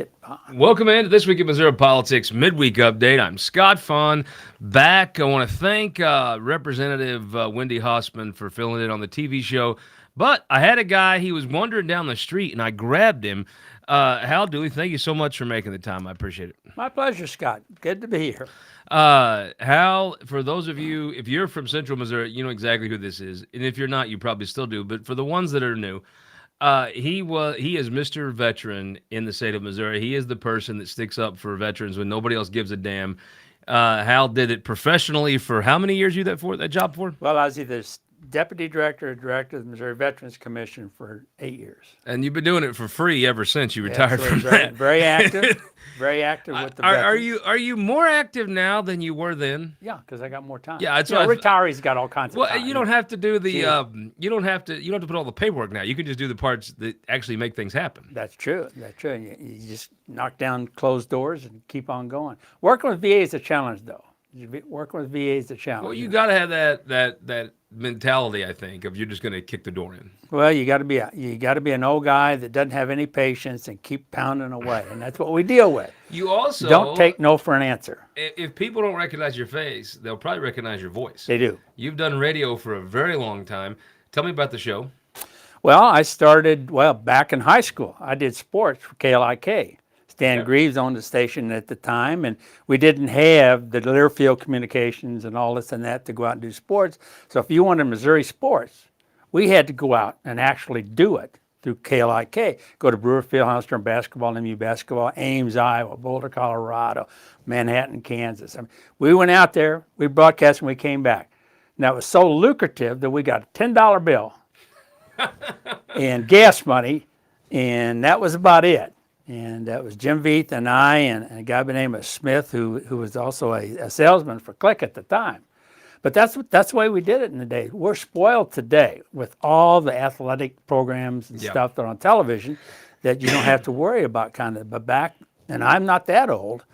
hit Faughn. Welcome into This Week in Missouri Politics Midweek Update. I'm Scott Faughn, back. I want to thank Representative Wendy Hossman for filling in on the TV show. But I had a guy, he was wandering down the street, and I grabbed him. Hal Dooley, thank you so much for making the time. I appreciate it. My pleasure, Scott. Good to be here. Hal, for those of you, if you're from Central Missouri, you know exactly who this is. And if you're not, you probably still do. But for the ones that are new, he is Mr. Veteran in the state of Missouri. He is the person that sticks up for veterans when nobody else gives a damn. Hal did it professionally for how many years you that job for? Well, I was either deputy director or director of the Missouri Veterans Commission for 8 years. And you've been doing it for free ever since you retired from that. Very active. Very active with the veterans. Are you more active now than you were then? Yeah, because I got more time. Yeah, that's retirees got all kinds of time. Well, you don't have to do the you don't have to put all the paperwork now. You can just do the parts that actually make things happen. That's true. You just knock down closed doors and keep on going. Working with VA is a challenge, though. Working with VA is a challenge. Well, you got to have that mentality, I think, of you're just going to kick the door in. Well, you got to be an old guy that doesn't have any patience and keep pounding away, and that's what we deal with. You also don't take no for an answer. If people don't recognize your face, they'll probably recognize your voice. They do. You've done radio for a very long time. Tell me about the show. Well, I started back in high school. I did sports for KLIK. Stan Greaves owned the station at the time, and we didn't have the Learfield communications and all this and that to go out and do sports. So if you wanted Missouri sports, we had to go out and actually do it through KLIK. Go to Brewer Fieldhouse basketball, MU basketball, Ames, Iowa, Boulder, Colorado, Manhattan, Kansas. I mean, we went out there, we broadcast, and we came back. Now, it was so lucrative that we got a $10 bill and gas money, and that was about it. And that was Jim Veith and I and a guy by the name of Smith, who was also a salesman for Click at the time. But that's the way we did it in the day. We're spoiled today with all the athletic programs and stuff that are on television that you don't have to worry about kind of. But back, and I'm not that old,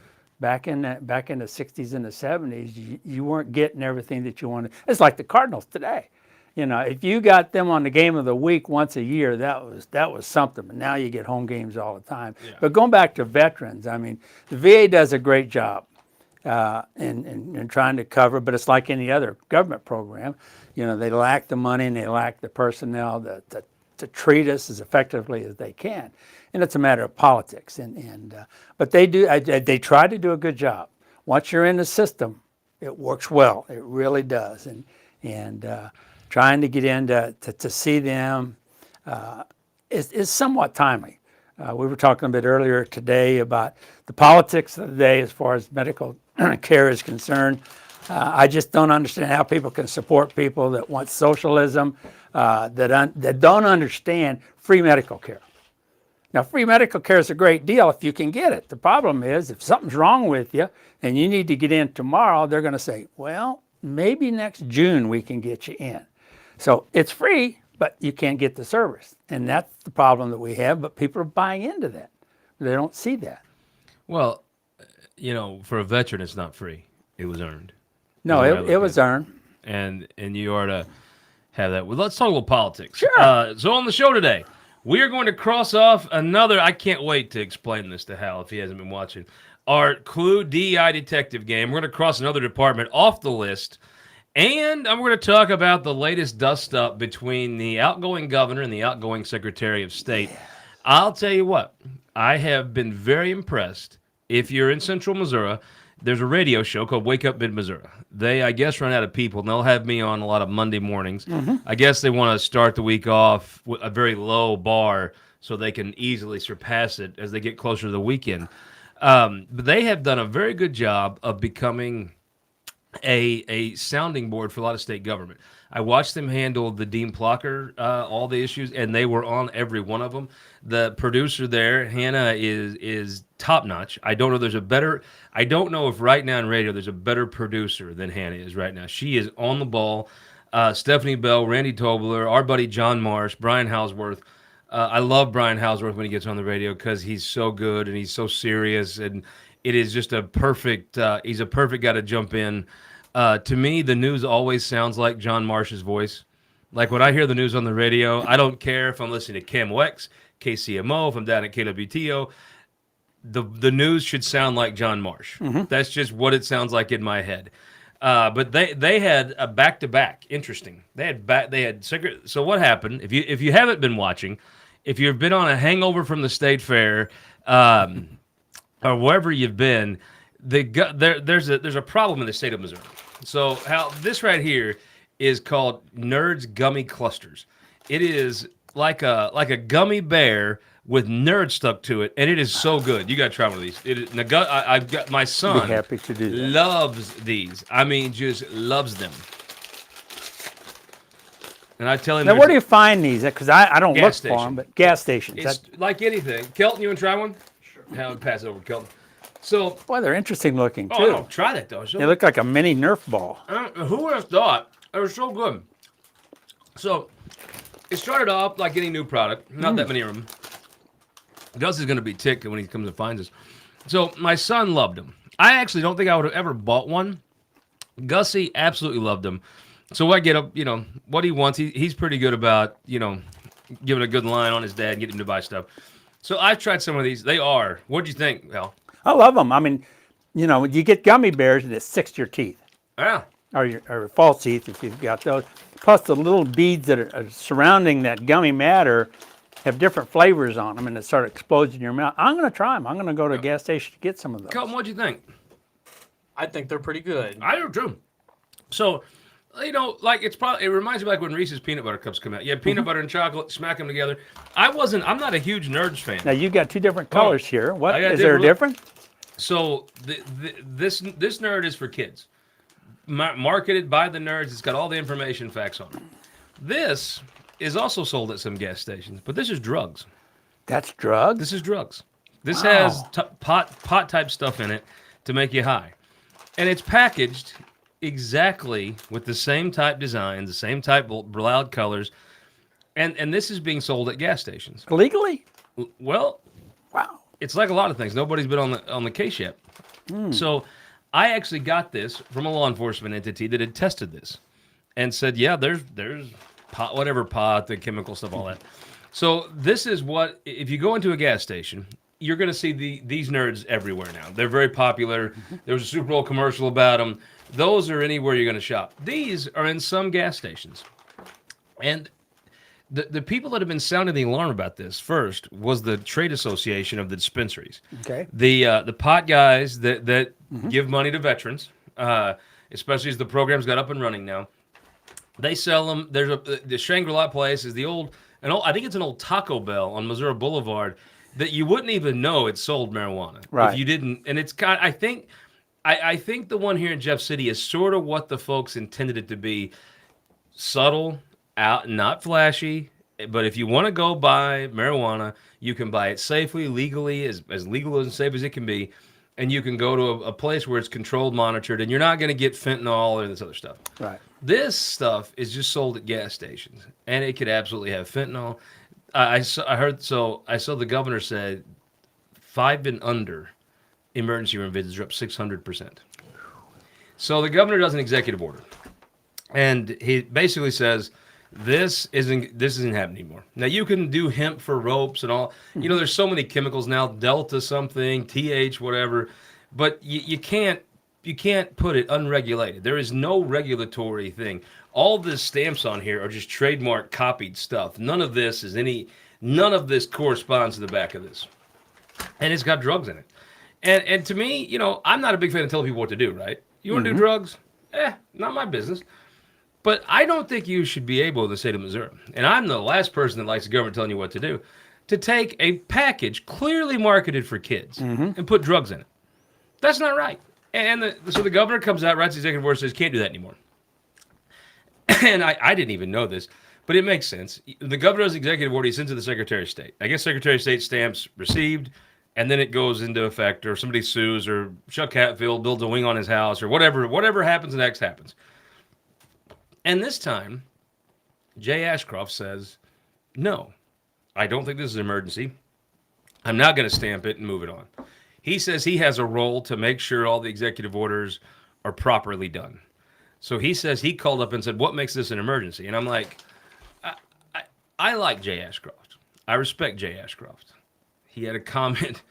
back in the 60s and the 70s, you weren't getting everything that you wanted. It's like the Cardinals today. You know, if you got them on the game of the week once a year, that was something. But now you get home games all the time. Yeah. But going back to veterans, I mean, the VA does a great job in trying to cover. But it's like any other government program. You know, they lack the money and they lack the personnel to treat us as effectively as they can. And it's a matter of politics. But they do. They try to do a good job. Once you're in the system, it works well. It really does. Trying to get in to see them is somewhat timely. We were talking a bit earlier today about the politics of the day as far as medical care is concerned. I just don't understand how people can support people that want socialism, that don't understand free medical care. Now, free medical care is a great deal if you can get it. The problem is if something's wrong with you and you need to get in tomorrow, they're going to say, well, maybe next June we can get you in. So it's free, but you can't get the service. And that's the problem that we have, but people are buying into that. They don't see that. Well, you know, for a veteran, it's not free. It was earned. No, it was earned. And you ought to have that. Well, let's talk about politics. Sure. So on the show today, we are going to cross off another, I can't wait to explain this to Hal if he hasn't been watching, our Clue DEI detective game. We're going to cross another department off the list. And I'm going to talk about the latest dust-up between the outgoing governor and the outgoing Secretary of State. Yeah. I'll tell you what, I have been very impressed. If you're in Central Missouri, there's a radio show called Wake Up Mid-Missouri. They, I guess, run out of people, and they'll have me on a lot of Monday mornings. Mm-hmm. I guess they want to start the week off with a very low bar so they can easily surpass it as they get closer to the weekend. But they have done a very good job of becoming a sounding board for a lot of state government. I watched them handle the Dean Plocker, all the issues, and they were on every one of them. The producer there, Hannah, is top notch. I don't know if right now in radio there's a better producer than Hannah is right now. She is on the ball. Stephanie Bell, Randy Tobler, our buddy John Marsh, Brian Houseworth. I love Brian Houseworth when he gets on the radio because he's so good and he's so serious, and it is just a perfect. He's a perfect guy to jump in. To me, the news always sounds like John Marsh's voice. Like when I hear the news on the radio, I don't care if I'm listening to Cam Wex, KCMO, if I'm down at KWTO. the news should sound like John Marsh. That's just what it sounds like in my head. But they had a back-to-back. Interesting. They had secret. So what happened? If you haven't been watching, if you've been on a hangover from the state fair, or wherever you've been, there's a problem in the state of Missouri. So how this right here is called Nerds Gummy Clusters. It is like a gummy bear with nerds stuck to it, and it is so good. You got to try one of these. I've got my son. Be happy to do that. Loves these. I mean, just loves them. And I tell him. Now, where do you find these? Because I don't look for them, but gas stations. It's like anything. Kelton, you want to try one? Sure. I'll pass it over to Kelton. So, boy, they're interesting looking too. Oh, no, try that though. They look like a mini Nerf ball. Who would have thought? They were so good. So, it started off like any new product. Not that many of them. Gus is going to be ticked when he comes and finds us. So my son loved them. I actually don't think I would have ever bought one. Gussie absolutely loved them. So I get up, what he wants. He's pretty good about, giving a good line on his dad and getting him to buy stuff. So I've tried some of these. They are. What'd you think, Al? I love them. I mean, you get gummy bears and it sticks to your teeth. Yeah. Or false teeth if you've got those. Plus the little beads that are surrounding that gummy matter have different flavors on them, and it starts exploding in your mouth. I'm going to try them. I'm going to go to a gas station to get some of those. Colton, what'd you think? I think they're pretty good. I do too. So, like it reminds me like when Reese's peanut butter cups come out. You have peanut butter and chocolate, smack them together. I'm not a huge Nerds fan. Now you got two different colors here. What is there a different. difference? So this Nerd is for kids. Marketed by the nerds. It's got all the information facts on it. This is also sold at some gas stations, but this is drugs. That's drugs? This is drugs. This has pot type stuff in it to make you high. And it's packaged exactly with the same type design, the same type loud colors. And this is being sold at gas stations. Legally? Well, wow. It's like a lot of things. Nobody's been on the case yet. So I actually got this from a law enforcement entity that had tested this and said, yeah, there's pot, the chemical stuff, all that. So this is what, if you go into a gas station, you're going to see these nerds everywhere now. They're very popular. There was a Super Bowl commercial about them. Those are anywhere you're going to shop. These are in some gas stations. And the people that have been sounding the alarm about this first was the trade association of the dispensaries. Okay. The pot guys that give money to veterans, especially as the program's got up and running now. They sell them. There's the Shangri-La place is I think it's an old Taco Bell on Missouri Boulevard that you wouldn't even know it sold marijuana if you didn't. And it's got, I think the one here in Jeff City is sort of what the folks intended it to be: subtle, out, not flashy. But if you want to go buy marijuana, you can buy it safely, legally, as legal and safe as it can be. And you can go to a place where it's controlled, monitored, and you're not going to get fentanyl or this other stuff. Right. This stuff is just sold at gas stations, and it could absolutely have fentanyl. I saw the governor said 5 and under emergency room visits are up 600%. So the governor does an executive order, and he basically says this isn't happening anymore. Now you can do hemp for ropes and all. There's so many chemicals now, Delta something, TH whatever, but you can't put it unregulated. There is no regulatory thing. All the stamps on here are just trademark copied stuff. None of this corresponds to the back of this. And it's got drugs in it. And to me, I'm not a big fan of telling people what to do, right? You want to do drugs? Not my business. But I don't think you should be able in the state of Missouri, and I'm the last person that likes the government telling you what to do, to take a package clearly marketed for kids and put drugs in it. That's not right. And so the governor comes out, writes the executive order, says can't do that anymore. And I didn't even know this, but it makes sense. The governor has executive order, he sends it to the Secretary of State. I guess Secretary of State stamps received, and then it goes into effect, or somebody sues, or Chuck Hatfield builds a wing on his house, or whatever happens next happens. And this time, Jay Ashcroft says, no, I don't think this is an emergency. I'm not going to stamp it and move it on. He says he has a role to make sure all the executive orders are properly done. So he says he called up and said, what makes this an emergency? And I'm like, I like Jay Ashcroft. I respect Jay Ashcroft. He had a comment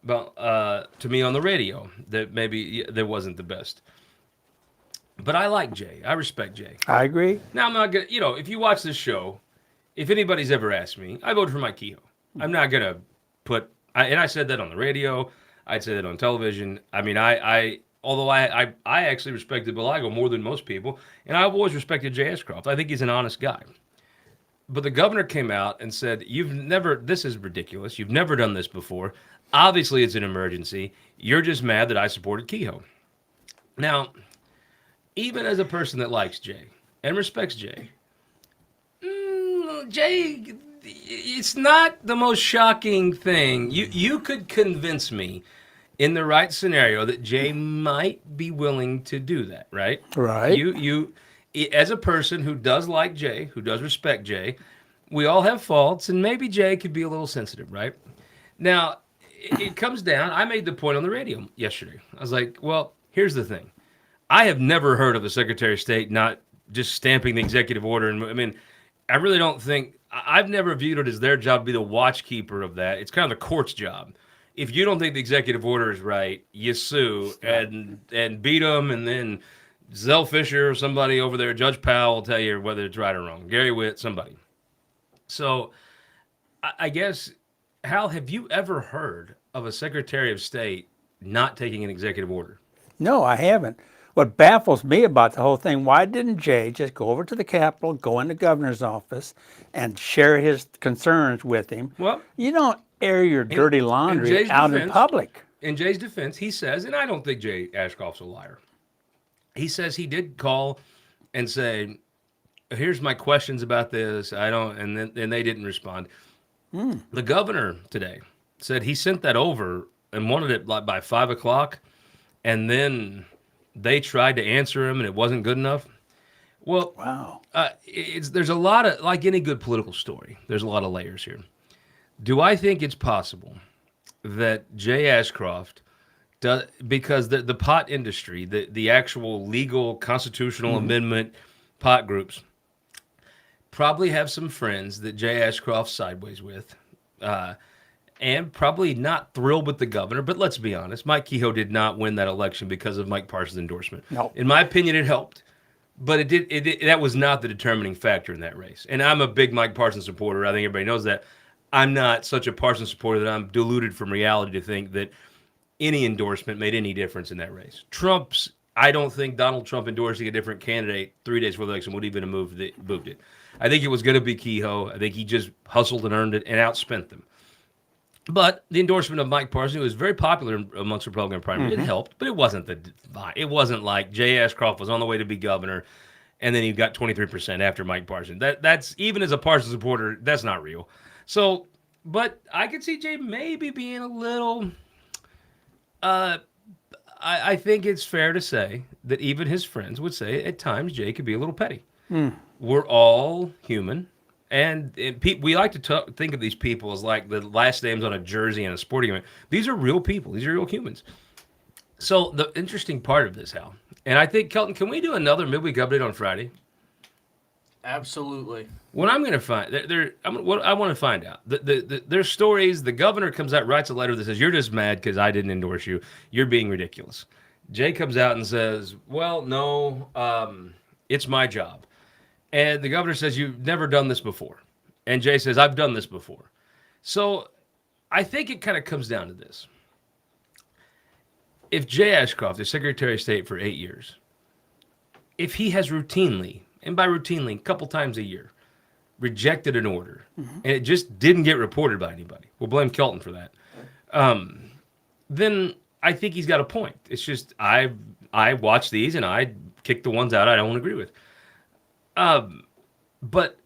to me on the radio that maybe that wasn't the best. But I like Jay. I respect Jay. I agree. Now I'm not gonna, if you watch this show, if anybody's ever asked me, I voted for Mike Kehoe. I'm not gonna and I said that on the radio. I'd say that on television. I mean, although I actually respected Balago more than most people, and I've always respected Jay Ashcroft. I think he's an honest guy. But the governor came out and said, this is ridiculous. You've never done this before. Obviously, it's an emergency. You're just mad that I supported Kehoe. Now, even as a person that likes Jay and respects Jay, Jay, it's not the most shocking thing. You could convince me in the right scenario that Jay might be willing to do that, right? Right. You as a person who does like Jay, who does respect Jay, we all have faults, and maybe Jay could be a little sensitive, right? Now, it comes down, I made the point on the radio yesterday. I was like, well, here's the thing. I have never heard of the Secretary of State not just stamping the executive order. And I mean, I really don't think, I've never viewed it as their job to be the watchkeeper of that. It's kind of the court's job. If you don't think the executive order is right, you sue and beat them, and then Zell Fisher or somebody over there, Judge Powell will tell you whether it's right or wrong. Gary Witt, somebody. So I guess, Hal, have you ever heard of a Secretary of State not taking an executive order? No, I haven't. What baffles me about the whole thing, why didn't Jay just go over to the Capitol, go in the governor's office, and share his concerns with him? Well, you don't air your dirty laundry out in public. In Jay's defense, he says, and I don't think Jay Ashcroft's a liar, he says he did call and say, here's my questions about this. And they didn't respond. The governor today said he sent that over and wanted it like by 5 o'clock, and then they tried to answer him and it wasn't good enough. Well, wow. There's a lot of, like any good political story, there's a lot of layers here. Do I think it's possible that Jay Ashcroft does, because the pot industry, the actual legal constitutional amendment pot groups probably have some friends that Jay Ashcroft's sideways with, and probably not thrilled with the governor. But let's be honest, Mike Kehoe did not win that election because of Mike Parsons' endorsement. No. In my opinion, it helped, but that was not the determining factor in that race. And I'm a big Mike Parsons supporter. I think everybody knows that. I'm not such a Parsons supporter that I'm deluded from reality to think that any endorsement made any difference in that race. I don't think Donald Trump endorsing a different candidate 3 days before the election would even have moved it. I think it was going to be Kehoe. I think he just hustled and earned it and outspent them. But the endorsement of Mike Parsons, who was very popular amongst Republican primaries, it helped, but it wasn't like Jay Ashcroft was on the way to be governor, and then he got 23% after Mike Parsons. That's even as a Parsons supporter, that's not real. So, but I could see Jay maybe being a little. I think it's fair to say that even his friends would say at times Jay could be a little petty. We're all human. And we like to think of these people as like the last names on a jersey and a sporting event. These are real people. These are real humans. So the interesting part of this, Hal, and I think, Kelton, can we do another midweek update on Friday? Absolutely. What I'm going to find, what I want to find out, there's stories. The governor comes out, writes a letter that says, you're just mad because I didn't endorse you. You're being ridiculous. Jay comes out and says, well, no, it's my job. And the governor says, you've never done this before. And Jay says, I've done this before. So I think it kind of comes down to this. If Jay Ashcroft is Secretary of State for 8 years, if he has routinely, and by routinely, a couple times a year, rejected an order, and it just didn't get reported by anybody, we'll blame Kelton for that, then I think he's got a point. It's just I watch these and I kick the ones out I don't agree with. But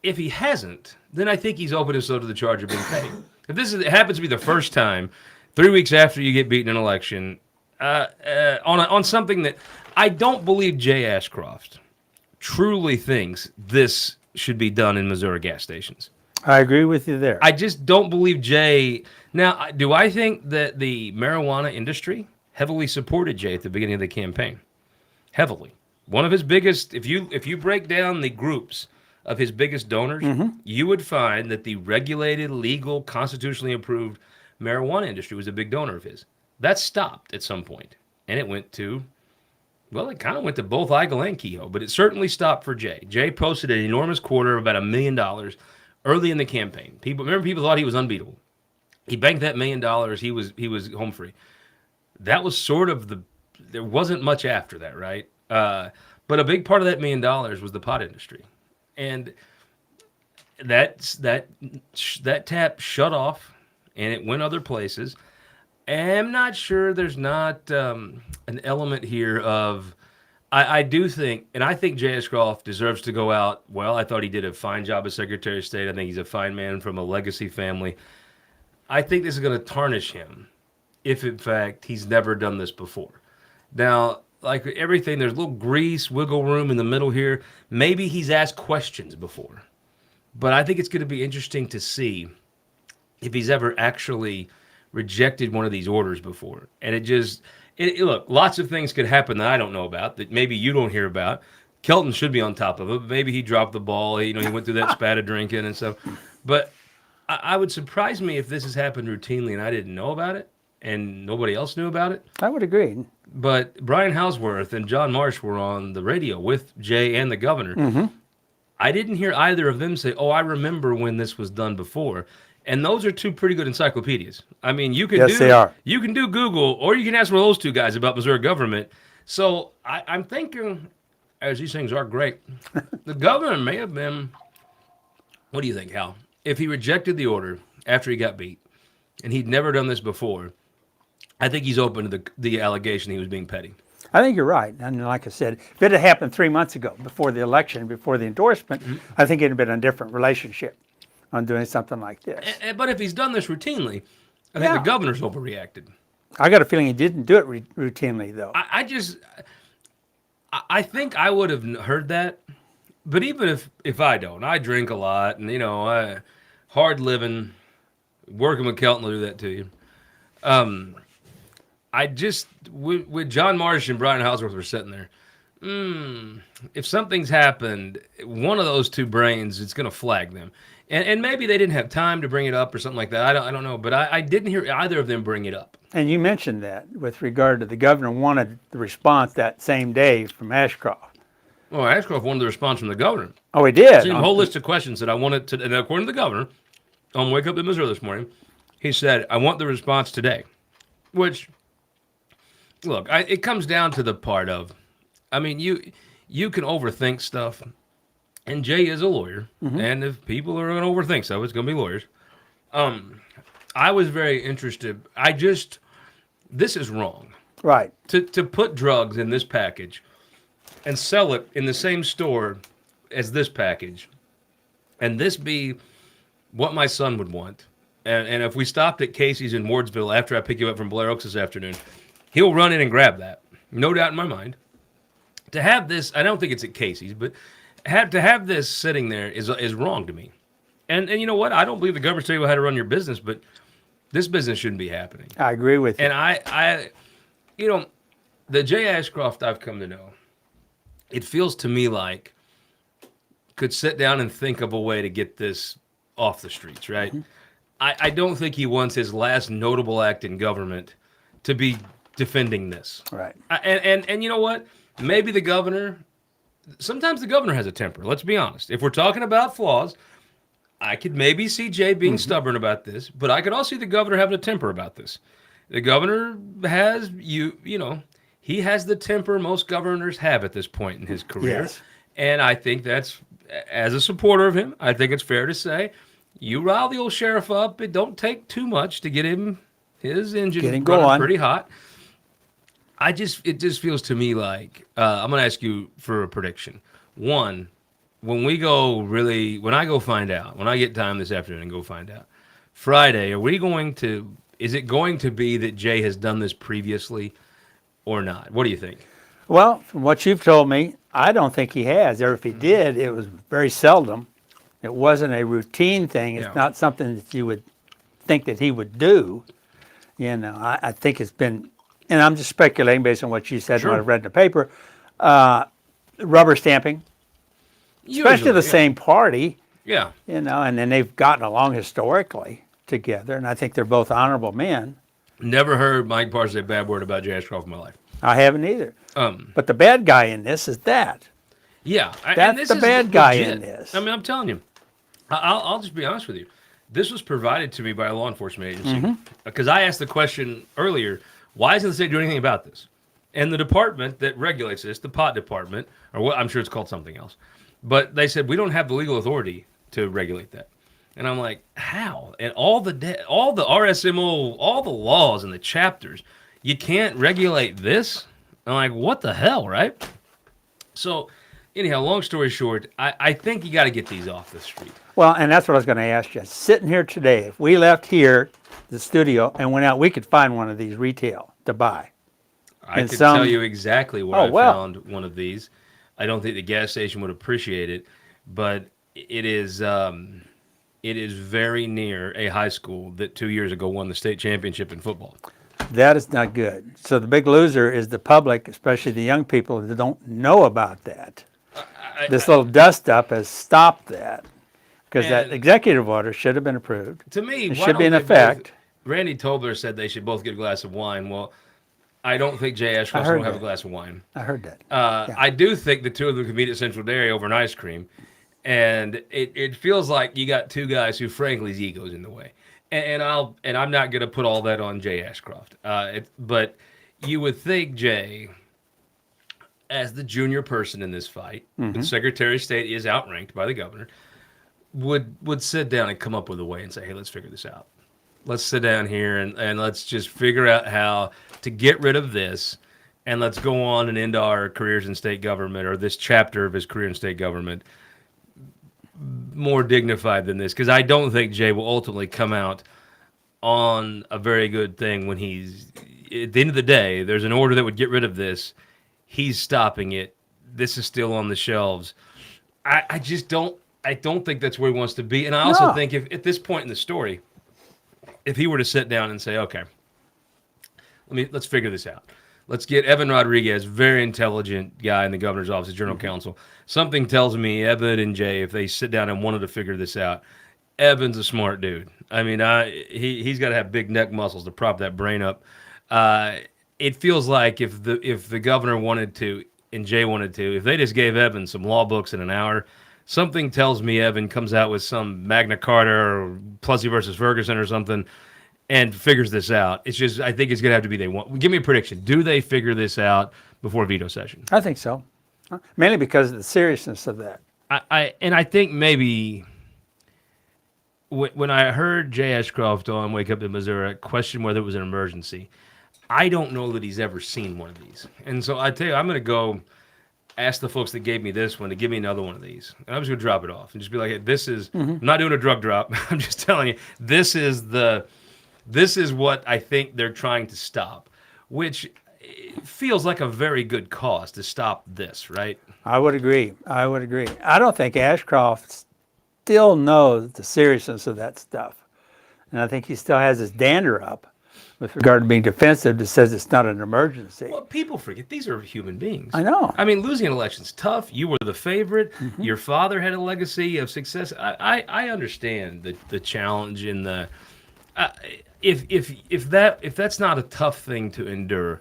if he hasn't, then I think he's open to the charge of being petty. If it happens to be the first time, 3 weeks after you get beaten in an election, on something that I don't believe Jay Ashcroft truly thinks this should be done in Missouri gas stations. I agree with you there. I just don't believe Jay. Now, do I think that the marijuana industry heavily supported Jay at the beginning of the campaign? Heavily. One of his biggest, if you break down the groups of his biggest donors, you would find that the regulated, legal, constitutionally approved marijuana industry was a big donor of his. That stopped at some point, and it went to, well, it kind of went to both Eigel and Kehoe, but it certainly stopped for Jay. Jay posted an enormous quarter of about $1 million early in the campaign. People thought he was unbeatable. He banked that $1 million. He was home free. That was sort of there wasn't much after that, right? But a big part of that $1 million was the pot industry, and that tap shut off, and it went other places. And I'm not sure there's not an element here of I do think, and I think Jay Ashcroft deserves to go out. Well, I thought he did a fine job as Secretary of State. I think he's a fine man from a legacy family. I think this is going to tarnish him if, in fact, he's never done this before. Now, like everything, there's a little grease, wiggle room in the middle here. Maybe he's asked questions before. But I think it's going to be interesting to see if he's ever actually rejected one of these orders before. And look, lots of things could happen that I don't know about, that maybe you don't hear about. Kelton should be on top of it. Maybe he dropped the ball. He went through that spat of drinking and stuff. But I would surprise me if this has happened routinely and I didn't know about it and nobody else knew about it. I would agree. But Brian Houseworth and John Marsh were on the radio with Jay and the governor. Mm-hmm. I didn't hear either of them say, "Oh, I remember when this was done before." And those are two pretty good encyclopedias. I mean, you can they are. You can do Google, or you can ask one of those two guys about Missouri government. So I'm thinking, as these things are great, the governor may have been. What do you think, Hal? If he rejected the order after he got beat, and he'd never done this before, I think he's open to the allegation he was being petty. I think you're right. And like I said, if it had happened 3 months ago, before the election, before the endorsement, I think it'd have been a different relationship on doing something like this. But if he's done this routinely, I think the governor's overreacted. I got a feeling he didn't do it routinely, though. I think I would have heard that. But even if I don't, I drink a lot, and I hard living, working with Kelton will do that to you. I just with John Marsh and Brian Houseworth were sitting there. If something's happened, one of those two brains, it's going to flag them, and maybe they didn't have time to bring it up or something like that. I don't know, but I didn't hear either of them bring it up. And you mentioned that with regard to the governor wanted the response that same day from Ashcroft. Well, Ashcroft wanted the response from the governor. Oh, he did. A whole list of questions that I wanted to, and according to the governor, on Wake Up in Missouri this morning, he said, "I want the response today," which. Look, it comes down to the part of, I mean, you can overthink stuff, and Jay is a lawyer, and if people are going to overthink stuff, it's going to be lawyers. I was very interested. This is wrong. Right. To put drugs in this package and sell it in the same store as this package, and this be what my son would want, and if we stopped at Casey's in Wardsville after I pick you up from Blair Oaks this afternoon, he'll run in and grab that. No doubt in my mind. To have this, I don't think it's at Casey's, but to have this sitting there is wrong to me. And you know what? I don't believe the government's telling you how to run your business, but this business shouldn't be happening. I agree with you. And I the Jay Ashcroft I've come to know, it feels to me like could sit down and think of a way to get this off the streets, right? Mm-hmm. I don't think he wants his last notable act in government to be defending this. Right. And you know what? Maybe sometimes the governor has a temper. Let's be honest. If we're talking about flaws, I could maybe see Jay being stubborn about this, but I could also see the governor having a temper about this. The governor has, he has the temper most governors have at this point in his career. Yes. And I think that's, as a supporter of him, I think it's fair to say, you rile the old sheriff up. It don't take too much to get his engine running pretty hot. It just feels to me like I'm going to ask you for a prediction. One, when I go find out, when I get time this afternoon and go find out, Friday, is it going to be that Jay has done this previously or not? What do you think? Well, from what you've told me, I don't think he has. Or if he did, it was very seldom. It wasn't a routine thing. It's not something that you would think that he would do. I think it's been, and I'm just speculating based on what you said and what I've read in the paper, rubber stamping, especially the same party. Yeah. And then they've gotten along historically together, and I think they're both honorable men. Never heard Mike Parsons say a bad word about Jay Ashcroft in my life. I haven't either. Um, But the bad guy in this is that. Yeah, and That's this the is bad guy legit. in this. I mean, I'm telling you, I'll just be honest with you. This was provided to me by a law enforcement agency because I asked the question earlier: why doesn't the state do anything about this? And the department that regulates this, the pot department, or what I'm sure it's called something else, but they said we don't have the legal authority to regulate that. And I'm like, how? And all the RSMO, all the laws and the chapters, you can't regulate this? I'm like, what the hell, right? So, anyhow, long story short, I think you got to get these off the street. Well, and that's what I was going to ask you. Sitting here today, if we left here, the studio, and went out, we could find one of these retail to buy. I And could some- tell you exactly where Oh, I well. found one of these. I don't think the gas station would appreciate it, but it is very near a high school that 2 years ago won the state championship in football. That is not good. So the big loser is the public, especially the young people that don't know about that. This little dust up has stopped that because that And- executive order should have been approved. To me, It why should be don't in they both- effect. Randy Tobler said they should both get a glass of wine. Well, I don't think Jay Ashcroft heard will have a that. glass of wine. I heard that. Yeah. I do think the two of them could meet at Central Dairy over an ice cream. And it feels like you got two guys who, frankly's ego's in the way. And I'm not going to put all that on Jay Ashcroft. But you would think Jay, as the junior person in this fight, the Secretary of State is outranked by the governor, would sit down and come up with a way and say, hey, let's figure this out. Let's sit down here and let's just figure out how to get rid of this. And let's go on and end our careers in state government, or this chapter of his career in state government, more dignified than this. Because I don't think Jay will ultimately come out on a very good thing when he's, at the end of the day, there's an order that would get rid of this. He's stopping it. This is still on the shelves. I don't think that's where he wants to be. And I also No. think if at this point in the story, if he were to sit down and say, okay, let's figure this out. Let's get Evan Rodriguez, very intelligent guy in the governor's office, general counsel. Something tells me Evan and Jay, if they sit down and wanted to figure this out, Evan's a smart dude. I mean, he's got to have big neck muscles to prop that brain up. It feels like if the governor wanted to and Jay wanted to, if they just gave Evan some law books in an hour, something tells me Evan comes out with some Magna Carta or Plessy versus Ferguson or something and figures this out. It's just, I think it's going to have to be they want. Give me a prediction. Do they figure this out before veto session? I think so. Mainly because of the seriousness of that. I think maybe when I heard Jay Ashcroft on Wake Up in Missouri question whether it was an emergency, I don't know that he's ever seen one of these. And so I tell you, I'm going to go ask the folks that gave me this one to give me another one of these. And I'm just going to drop it off and just be like, hey, this is, I'm not doing a drug drop. I'm just telling you, this is what I think they're trying to stop, which feels like a very good cause to stop this, right? I would agree. I don't think Ashcroft still knows the seriousness of that stuff. And I think he still has his dander up with regard to being defensive that says it's not an emergency. Well, people forget these are human beings. I know. I mean, losing an election's tough. You were the favorite. Your father had a legacy of success. I understand the challenge in the if that's not a tough thing to endure,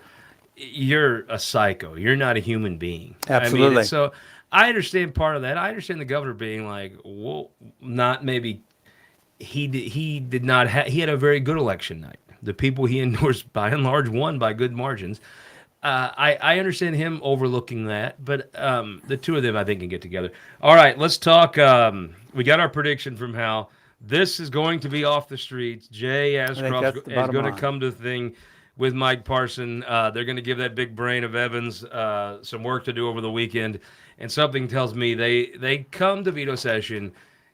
you're a psycho. You're not a human being. Absolutely. I mean, so I understand part of that. I understand the governor being like, well, not maybe. He did not have. He had a very good election night. The people he endorsed, by and large, won by good margins. I understand him overlooking that, but the two of them, I think, can get together. All right, let's talk. We got our prediction from Hal. This is going to be off the streets. Jay Ashcroft that's the is bottom going to line. come to the thing with Mike Parson. They're going to give that big brain of Evans some work to do over the weekend, and something tells me they come to veto session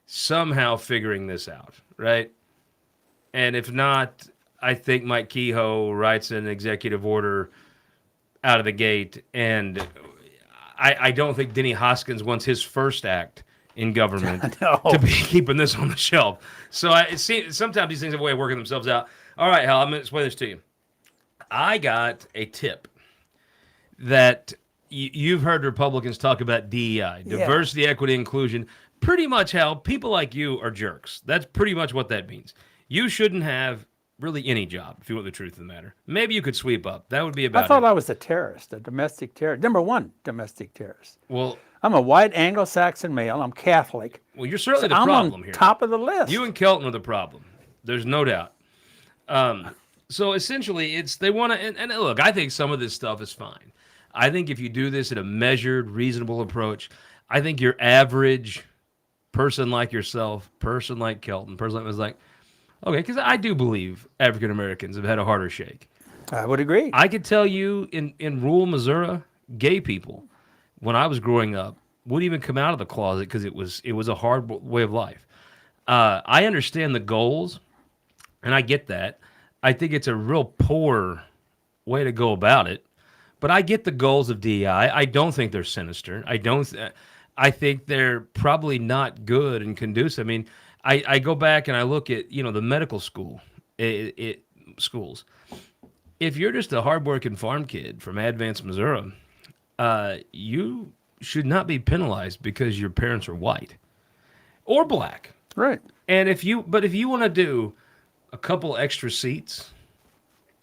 somehow figuring this out, right? And if not, I think Mike Kehoe writes an executive order out of the gate, and I don't think Denny Hoskins wants his first act in government No. to be keeping this on the shelf. So it seems sometimes these things have a way of working themselves out. All right, Hal, I'm going to explain this to you. I got a tip that you've heard Republicans talk about DEI, diversity, equity, inclusion. Pretty much, Hal, people like you are jerks. That's pretty much what that means. You shouldn't have really any job, if you want the truth of the matter. Maybe you could sweep up. That would be I about thought it. I was a terrorist, a domestic terrorist. Number one domestic terrorist. Well, I'm a white Anglo-Saxon male. I'm Catholic. you're certainly the I'm problem on here. top of the list. You and Kelton are the problem. There's no doubt. So essentially, they want to. And look, I think some of this stuff is fine. I think if you do this in a measured, reasonable approach, I think your average person like yourself, person like Kelton, person like was like, okay, because I do believe African Americans have had a harder shake. I would agree. I could tell you in rural Missouri, gay people, when I was growing up, wouldn't even come out of the closet because it was a hard way of life. I understand the goals, and I get that. I think it's a real poor way to go about it, but I get the goals of DEI. I don't think they're sinister. I think they're probably not good and conducive. I mean, I go back and I look at the medical school schools. If you're just a hardworking farm kid from Advance, Missouri, you should not be penalized because your parents are white or black. Right. And if you want to do a couple extra seats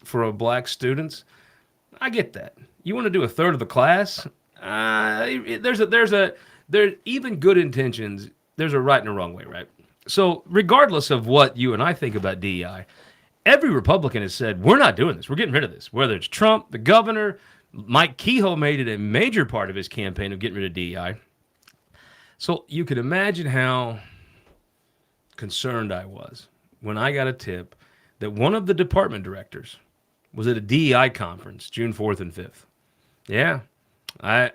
for black students, I get that. You want to do a third of the class? There's even good intentions. There's a right and a wrong way, right? So regardless of what you and I think about DEI, every Republican has said, we're not doing this. We're getting rid of this. Whether it's Trump, the governor, Mike Kehoe made it a major part of his campaign of getting rid of DEI. So you can imagine how concerned I was when I got a tip that one of the department directors was at a DEI conference June 4th and 5th. Yeah, I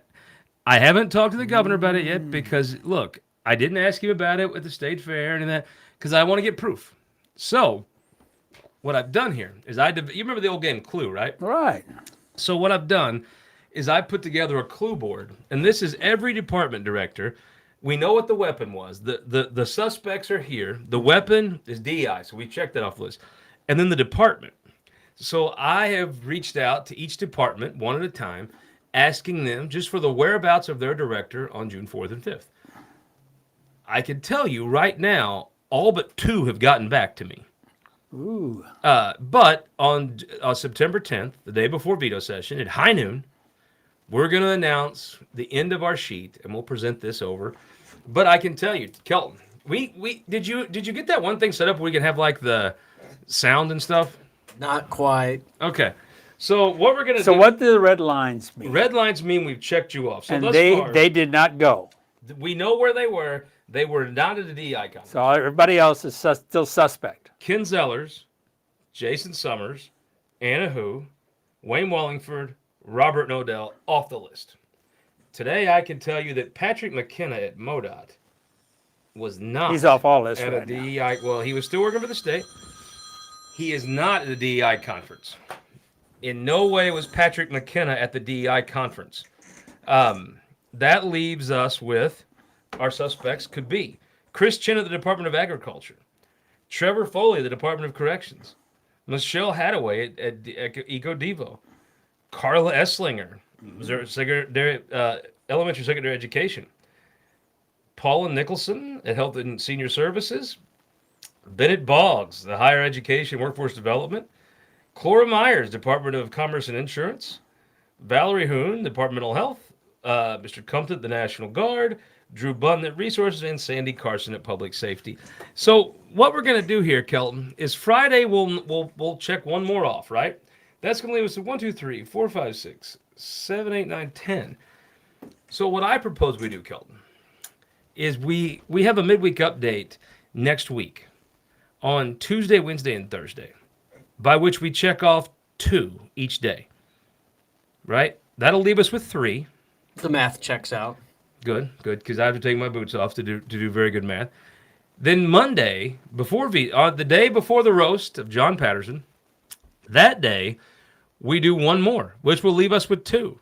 haven't talked to the governor about it yet because, look, I didn't ask him about it at the state fair and that because I want to get proof. So what I've done here is you remember the old game Clue, right? Right. So what I've done is I put together a clue board, and this is every department director. We know what the weapon was. The suspects are here. The weapon is DEI, so we checked that off the list. And then the department. So I have reached out to each department one at a time, asking them just for the whereabouts of their director on June 4th and 5th. I can tell you right now, all but 2 have gotten back to me. Ooh. But on September 10th, the day before veto session, at high noon, we're going to announce the end of our sheet, and we'll present this over. But I can tell you, Kelton, did you get that one thing set up where we can have like the sound and stuff? Not quite. Okay. So what we're going to do... So what do the red lines mean? Red lines mean we've checked you off. So and thus far, they did not go. we know where they were. They were not at the DEI conference. So everybody else is still suspect. Ken Zellers, Jason Summers, Anna Hu, Wayne Wallingford, Robert Nodell off the list. Today I can tell you that Patrick McKenna at MoDOT was not He's off all this at right a DEI. now. Well, he was still working for the state. He is not at the DEI conference. In no way was Patrick McKenna at the DEI conference. That leaves us with our suspects could be Chris Chin at the Department of Agriculture, Trevor Foley at the Department of Corrections, Michelle Hadaway at EcoDevo, Carla Esslinger, Missouri Elementary Secondary Education, Paula Nicholson at Health and Senior Services, Bennett Boggs, the Higher Education Workforce Development, Clora Myers, Department of Commerce and Insurance, Valerie Hoon, Departmental Health, Mr. Compton, the National Guard, Drew Bunn at Resources, and Sandy Carson at Public Safety. So what we're going to do here, Kelton, is Friday we'll check one more off, right? That's going to leave us at 1, 2, 3, 4, 5, 6, 7, 8, 9, 10. So what I propose we do, Kelton, is we have a midweek update next week on Tuesday, Wednesday, and Thursday, by which we check off 2 each day, right? That'll leave us with 3. The math checks out. Good, because I have to take my boots off to do very good math. Then Monday, the day before the roast of John Patterson, that day, we do one more, which will leave us with 2.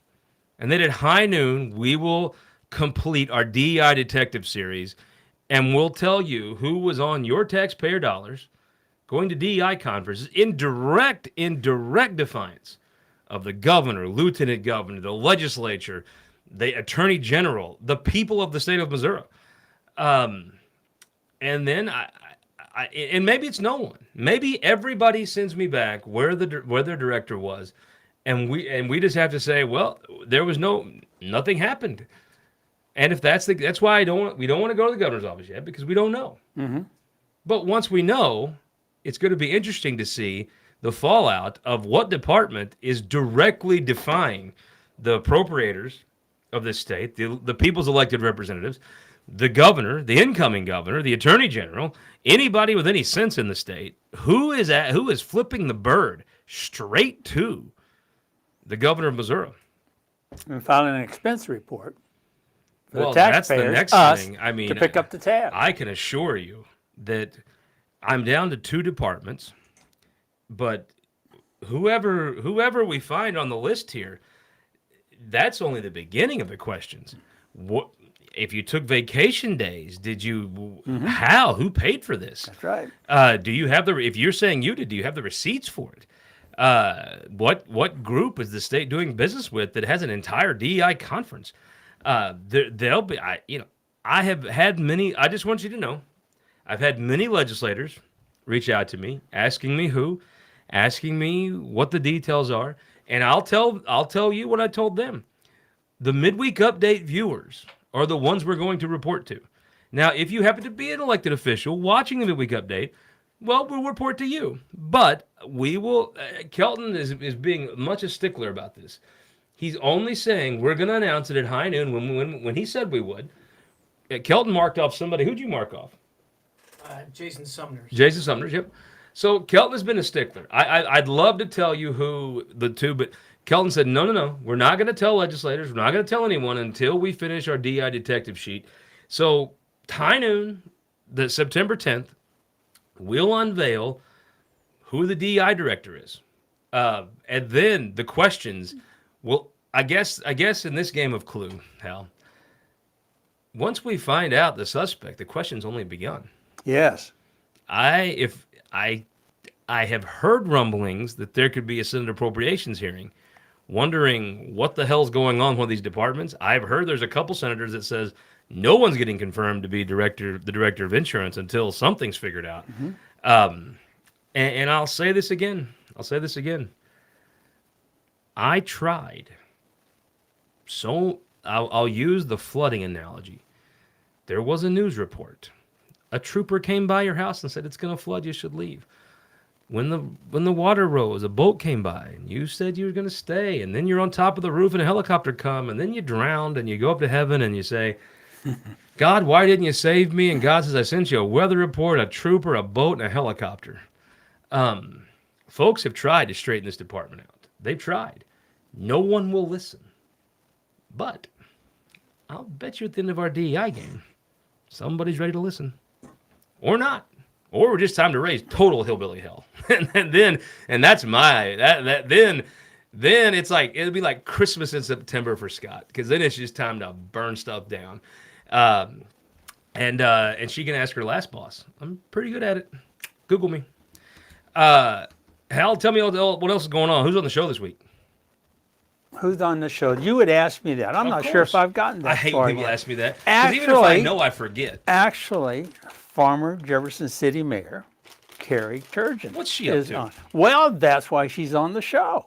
And then at high noon, we will complete our DEI detective series, and we'll tell you who was on your taxpayer dollars going to DEI conferences in direct defiance of the governor, lieutenant governor, the legislature, the attorney general, the people of the state of Missouri. And then and maybe it's no one. Maybe everybody sends me back where their director was, and we just have to say, well, there was nothing happened. And if that's why we don't want to go to the governor's office yet, because we don't know. Mm-hmm. But once we know, it's going to be interesting to see the fallout of what department is directly defying the appropriators of this state, the people's elected representatives, the governor, the incoming governor, the attorney general, anybody with any sense in the state, who is flipping the bird straight to the governor of Missouri. And filing an expense report for Well, the that's the taxpayers, next us, thing. I mean, to pick up the tab. I can assure you that I'm down to 2 departments, but whoever we find on the list here, that's only the beginning of the questions. What if you took vacation days? Did you? How? Who paid for this? That's right. Do you have if you're saying you did, do you have the receipts for it? What group is the state doing business with that has an entire DEI conference? There'll be, I have had many. I just want you to know, I've had many legislators reach out to me, asking me what the details are, and I'll tell you what I told them. The midweek update viewers are the ones we're going to report to. Now, if you happen to be an elected official watching the midweek update, well, we'll report to you. But we will. Kelton is being much a stickler about this. He's only saying we're going to announce it at high noon when he said we would. Kelton marked off somebody. Who'd you mark off? Jason Sumner. Jason Sumner, yep. So Kelton has been a stickler. I'd love to tell you who the two, but Kelton said, no. We're not going to tell legislators. We're not going to tell anyone until we finish our DI detective sheet. So high noon, the September 10th, we'll unveil who the DI director is. And then the questions... Well, I guess in this game of Clue, Hal, once we find out the suspect, the question's only begun. Yes. I have heard rumblings that there could be a Senate Appropriations hearing, wondering what the hell's going on with these departments. I've heard there's a couple senators that says no one's getting confirmed to be the director of insurance until something's figured out. Mm-hmm. And I'll say this again. I tried. So I'll use the flooding analogy. There was a news report. A trooper came by your house and said, it's going to flood, you should leave. When the water rose, a boat came by, and you said you were going to stay, and then you're on top of the roof and a helicopter come, and then you drowned, and you go up to heaven, and you say, God, why didn't you save me? And God says, I sent you a weather report, a trooper, a boat, and a helicopter. Folks have tried to straighten this department out. They've tried. No one will listen. But I'll bet you at the end of our DEI game, somebody's ready to listen. Or not. Or we're just time to raise total hillbilly hell. and that's then it's like, it'll be like Christmas in September for Scott, because then it's just time to burn stuff down. And she can ask her last boss. I'm pretty good at it. Google me. Hal, tell me what else is going on. Who's on the show this week? Who's on the show? You would ask me that. I'm not sure if I've gotten that I hate far when people yet. ask me that. Because even if I know, I forget. Actually, former Jefferson City Mayor Carrie Turgeon. What's she up to? Well, that's why she's on the show.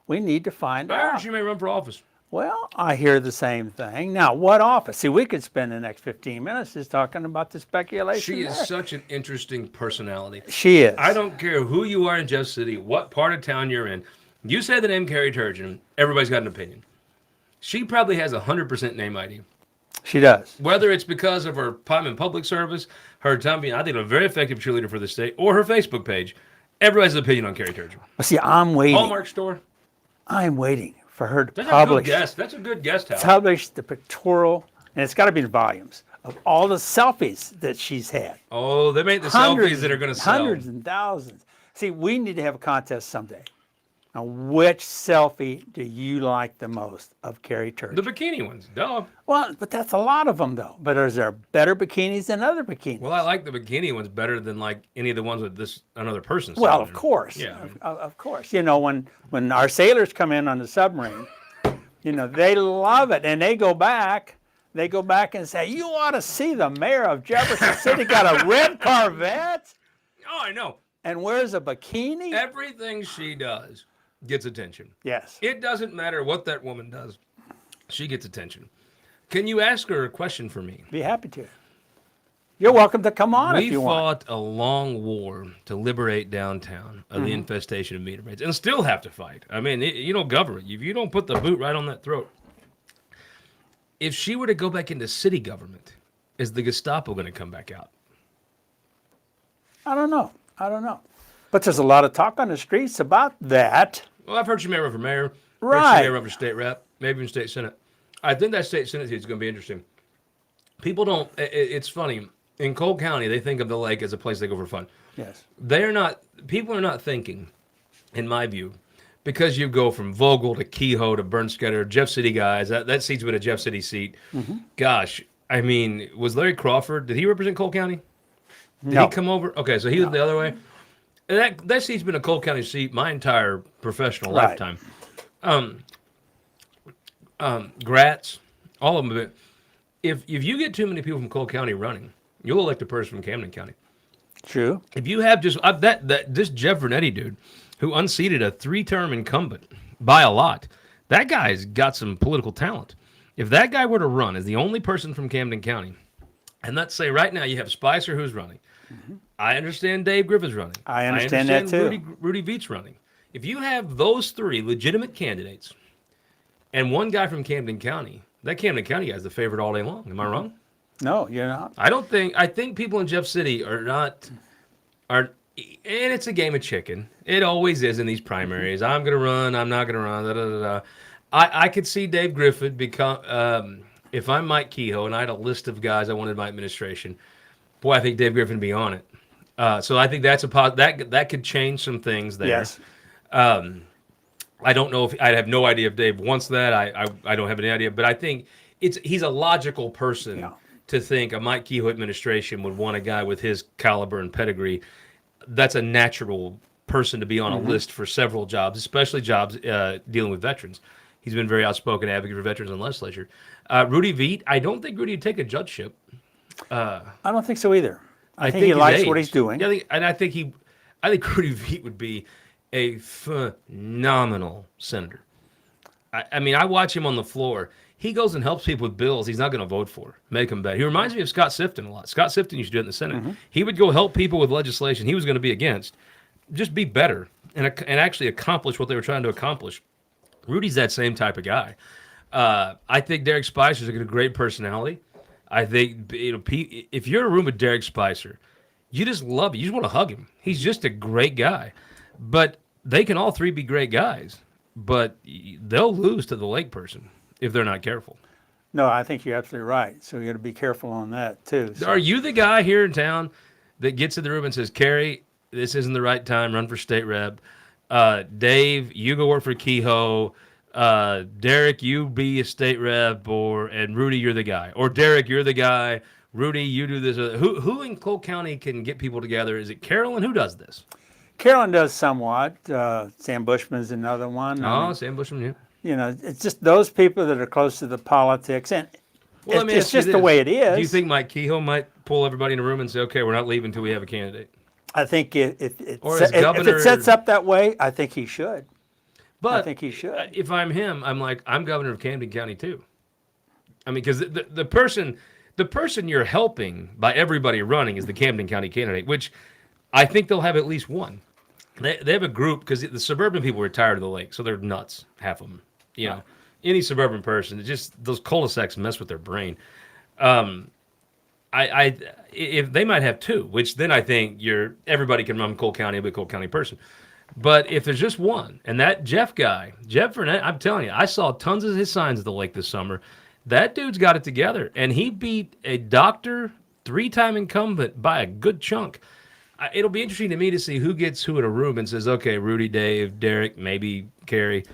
We need to find I heard out. she may run for office. Well, I hear the same thing. Now, what office? See, we could spend the next 15 minutes just talking about the speculation. She is there. such an interesting personality. She is. I don't care who you are in Jeff City, what part of town you're in. You say the name Carrie Turgeon, everybody's got an opinion. She probably has 100% name ID. She does. Whether it's because of her time in public service, her time being, I think, a very effective cheerleader for the state, or her Facebook page, everybody has an opinion on Carrie Turgeon. Well, see, I'm waiting. Hallmark store. I'm waiting for her to That's publish. a good guess. That's a good guess, Hal. Publish the pictorial, and it's got to be in volumes, of all the selfies that she's had. Oh, they made the selfies that are going to sell. Hundreds and thousands. See, we need to have a contest someday. Now, which selfie do you like the most of Carrie Turgeon? The bikini ones, duh. Well, but that's a lot of them, though. But is there better bikinis than other bikinis? Well, I like the bikini ones better than like any of the ones with another person. Well, of course. Yeah. Of course. You know, when our sailors come in on the submarine, you know, they love it. And they go back and say, you ought to see the mayor of Jefferson City got a red Corvette. Oh, I know. and wears a bikini. Everything she does gets attention. Yes. It doesn't matter what that woman does. She gets attention. Can you ask her a question for me? Be happy to. You're welcome to come on if We you want. fought a long war to liberate downtown of the infestation of meter maids, and still have to fight. I mean, government, if you don't put the boot right on that throat. If she were to go back into city government, is the Gestapo going to come back out? I don't know. But there's a lot of talk on the streets about that. Well, I've heard she may run for mayor. Right. Heard she may run for state rep, maybe even state senate. I think that state senate seat is going to be interesting. People don't. It's funny. In Cole County, they think of the lake as a place they go for fun. Yes. They're not. People are not thinking, in my view, because you go from Vogel to Kehoe to Bernstetter, Jeff City guys. That seat's been a Jeff City seat. Gosh, I mean, was Larry Crawford? Did he represent Cole County? Did he come over? Okay, so he was the other way. And that seat's been a Cole County seat my entire professional lifetime. Gratz, all of them. If you get too many people from Cole County running, you'll elect a person from Camden County. True. If you have just this Jeff Vernetti dude, who unseated a 3-term incumbent by a lot, that guy's got some political talent. If that guy were to run as the only person from Camden County, and let's say right now you have Spicer who's running. I understand Dave Griffith's running. I understand that too. Rudy Veit's running. If you have those 3 legitimate candidates and one guy from Camden County, that Camden County guy's the favorite all day long. Am I wrong? No, you're not. I think people in Jeff City and it's a game of chicken. It always is in these primaries. I'm going to run. I'm not going to run. Da, da, da, da. I could see Dave Griffith become, if I'm Mike Kehoe and I had a list of guys I wanted in my administration, boy, I think Dave Griffith would be on it. So I think that's that could change some things there. Yes. I don't know if I have no idea if Dave wants that. I don't have any idea, but I think he's a logical person to think a Mike Kehoe administration would want a guy with his caliber and pedigree. That's a natural person to be on a list for several jobs, especially jobs dealing with veterans. He's been very outspoken advocate for veterans in the legislature. Rudy Veit, I don't think Rudy would take a judgeship. I don't think so either. I think he likes what he's doing. Yeah, I think Rudy Veit would be a phenomenal senator. I mean, I watch him on the floor. He goes and helps people with bills he's not going to vote for, make them better. He reminds me of Scott Sifton a lot. Scott Sifton used to do it in the Senate. He would go help people with legislation he was going to be against, just be better and actually accomplish what they were trying to accomplish. Rudy's that same type of guy. I think Derek Spicer's got a great personality. I think if you're in a room with Derek Spicer, you just love it. You just want to hug him. He's just a great guy. But they can all 3 be great guys, but they'll lose to the Lake person if they're not careful. No, I think you're absolutely right. So you got to be careful on that too. So. Are you the guy here in town that gets in the room and says, Kerry, this isn't the right time, run for state rep. Dave, you go work for Kehoe. Derek, you be a state rep, and Rudy, you're the guy. Or Derek, you're the guy. Rudy, you do this. Who in Cole County can get people together? Is it Carolyn? Who does this? Carolyn does somewhat. Sam Bushman's another one. Sam Bushman, yeah. You know, it's just those people that are close to the politics, and Well, it's just the way it is. Do you think Mike Kehoe might pull everybody in a room and say, okay, we're not leaving until we have a candidate? I think if Or as it governor- sets up that way, I think he should. But I think he should. If I'm him, I'm like, I'm governor of Camden County too. I mean, because the person you're helping by everybody running is the Camden County candidate, which I think they'll have at least one. They have a group, because the suburban people are tired of the lake, so they're nuts, half of them. You know, any suburban person, it's just those cul-de-sacs mess with their brain. If they might have 2, which then I think everybody can run Cole County, be a Cole County person. But if there's just one, and that Jeff Burnett, I'm telling you, I saw tons of his signs at the lake this summer. That dude's got it together, and he beat a doctor, 3-time incumbent by a good chunk. It'll be interesting to me to see who gets who in a room and says, okay, Rudy, Dave, Derek, maybe Kerry.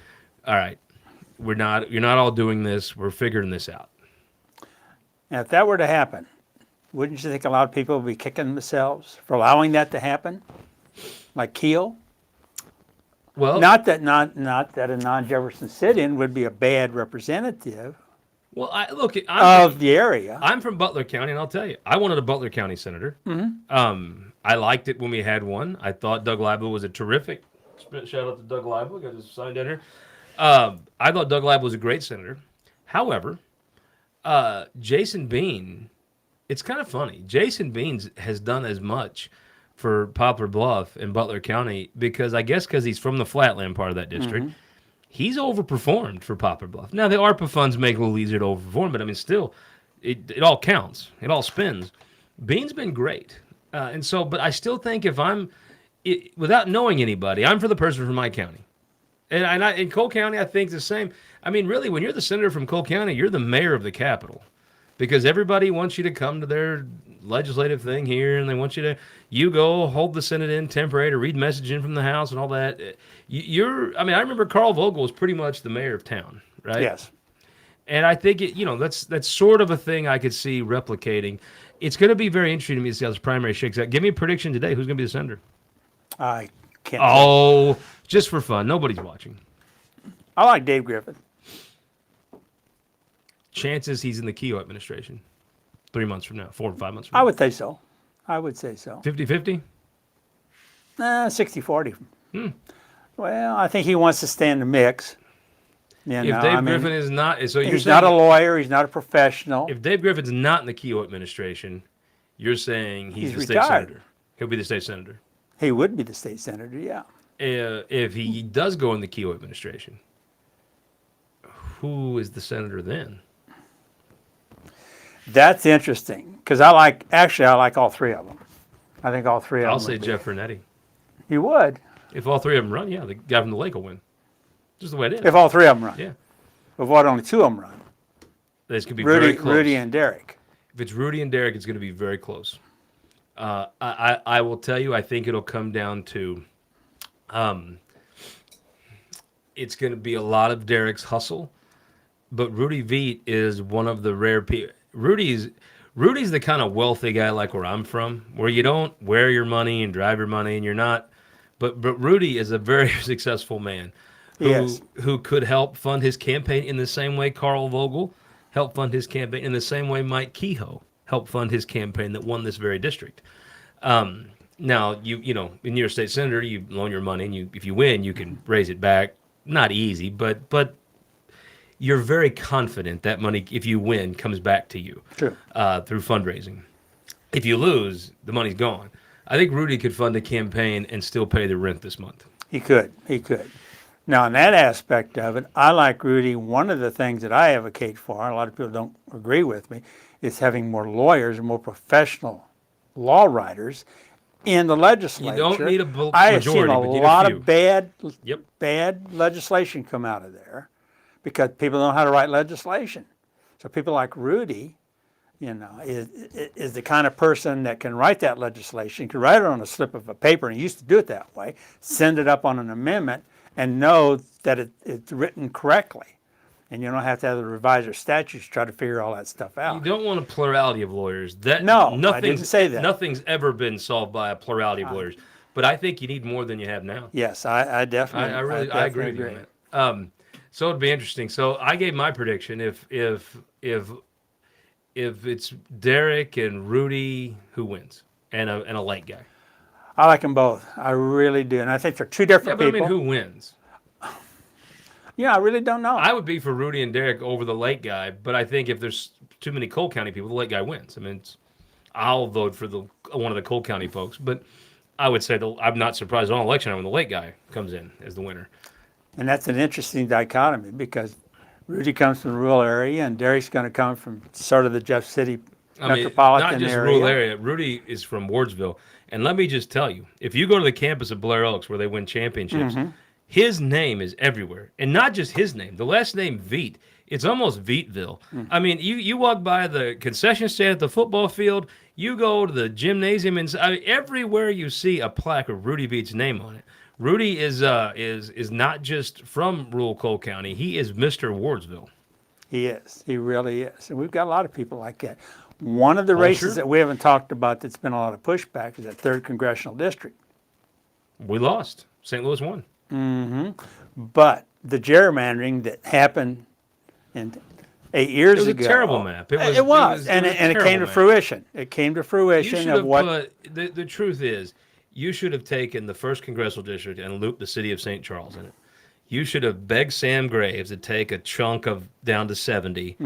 All right, you're not all doing this. We're figuring this out. Now, if that were to happen, wouldn't you think a lot of people would be kicking themselves for allowing that to happen? Like Keel? Well, Not that a non-Jefferson sit-in would be a bad representative well, of the area. I'm from Butler County, and I'll tell you, I wanted a Butler County senator. I liked it when we had one. I thought Doug Leibel was a terrific. Shout out to Doug Leibel. Got his sign down here. I thought Doug Leibel was a great senator. However, Jason Bean, it's kind of funny. Jason Bean has done as much for Poplar Bluff and Butler County because he's from the Flatland part of that district. He's overperformed for Poplar Bluff. Now, the ARPA funds make it a little easier to overperform, but I mean, still, it all counts. It all spins. Bean's been great. But I still think without knowing anybody, I'm for the person from my county. And in Cole County, I think the same. I mean, really, when you're the senator from Cole County, you're the mayor of the capital. Because everybody wants you to come to their legislative thing here, and they want you go hold the Senate in temporary to read messaging from the House and all that. I remember Carl Vogel was pretty much the mayor of town, right? Yes. And I think that's sort of a thing I could see replicating. It's going to be very interesting to me to see how this primary shakes out. Give me a prediction today. Who's going to be the senator? I can't. Oh, just for fun. Nobody's watching. I like Dave Griffith. Chances he's in the Keogh administration 3 months from now, 4 or 5 months from now. I would say so. 50-50? 60-40. Well, I think he wants to stay in the mix. If Dave Griffin is not, so you're he's saying not a lawyer. He's not a professional. if Dave Griffin's not in the Keogh administration, you're saying he's the state retired. senator. He'll be the state senator. He would be the state senator, yeah. If he does go in the Keogh administration, who is the senator then? That's interesting because I like all three of them. I think all three of them. I'll say Jeff Vernetti. You would If all three of them run, yeah, the guy from the lake will win. Just the way it is. if all three of them run. Yeah. If what only two of them run. This could be very close. Rudy and Derek. If it's Rudy and Derek, it's going to be very close. I will tell you, I think it'll come down to it's going to be a lot of Derek's hustle, but Rudy Veet is one of the rare people. Rudy's the kind of wealthy guy like where I'm from, where you don't wear your money and drive your money, and you're not. But Rudy is a very successful man who could help fund his campaign in the same way Carl Vogel helped fund his campaign, in the same way Mike Kehoe helped fund his campaign that won this very district. Now, in your state senator, you loan your money, and if you win, you can raise it back. Not easy, but you're very confident that money, if you win, comes back to you through fundraising. If you lose, the money's gone. I think Rudy could fund a campaign and still pay the rent this month. He could. Now, in that aspect of it, I like Rudy. One of the things that I advocate for, a lot of people don't agree with me, is having more lawyers and more professional law writers in the legislature. You don't need a majority, I have seen a lot of bad legislation come out of there because people don't know how to write legislation. So people like Rudy, is the kind of person that can write that legislation, can write it on a slip of a paper, and he used to do it that way, send it up on an amendment, and know that it's written correctly. And you don't have to have the revisor statutes to try to figure all that stuff out. You don't want a plurality of lawyers. I didn't say that. Nothing's ever been solved by a plurality of lawyers. But I think you need more than you have now. Yes, I definitely. I agree with you on that. So it'd be interesting. So I gave my prediction. If it's Derek and Rudy, who wins, and a late guy. I like them both. I really do, and I think they're two different people. I mean, who wins? Yeah, I really don't know. I would be for Rudy and Derek over the late guy, but I think if there's too many Cole County people, the late guy wins. I mean, I'll vote for one of the Cole County folks, but I would say I'm not surprised on election when the late guy comes in as the winner. And that's an interesting dichotomy because Rudy comes from the rural area, and Derek's going to come from sort of the Jeff City metropolitan area. Not just rural area. Rudy is from Wardsville. And let me just tell you, if you go to the campus of Blair Oaks where they win championships, his name is everywhere. And not just his name. The last name, Veet. It's almost Veetville. I mean, you walk by the concession stand at the football field, you go to the gymnasium, and everywhere you see a plaque of Rudy Veet's name on it. Rudy is not just from rural Cole County. He is Mr. Wardsville. He is. He really is. And we've got a lot of people like that. One of the races that we haven't talked about that's been a lot of pushback is that 3rd Congressional District. We lost. St. Louis won. But the gerrymandering that happened in 8 years It was ago. a terrible map. And a it came terrible to map. fruition. It came to You fruition should of have what. the truth is, you should have taken the first congressional district and looped the city of St. Charles in it. You should have begged Sam Graves to take a chunk of down to 70,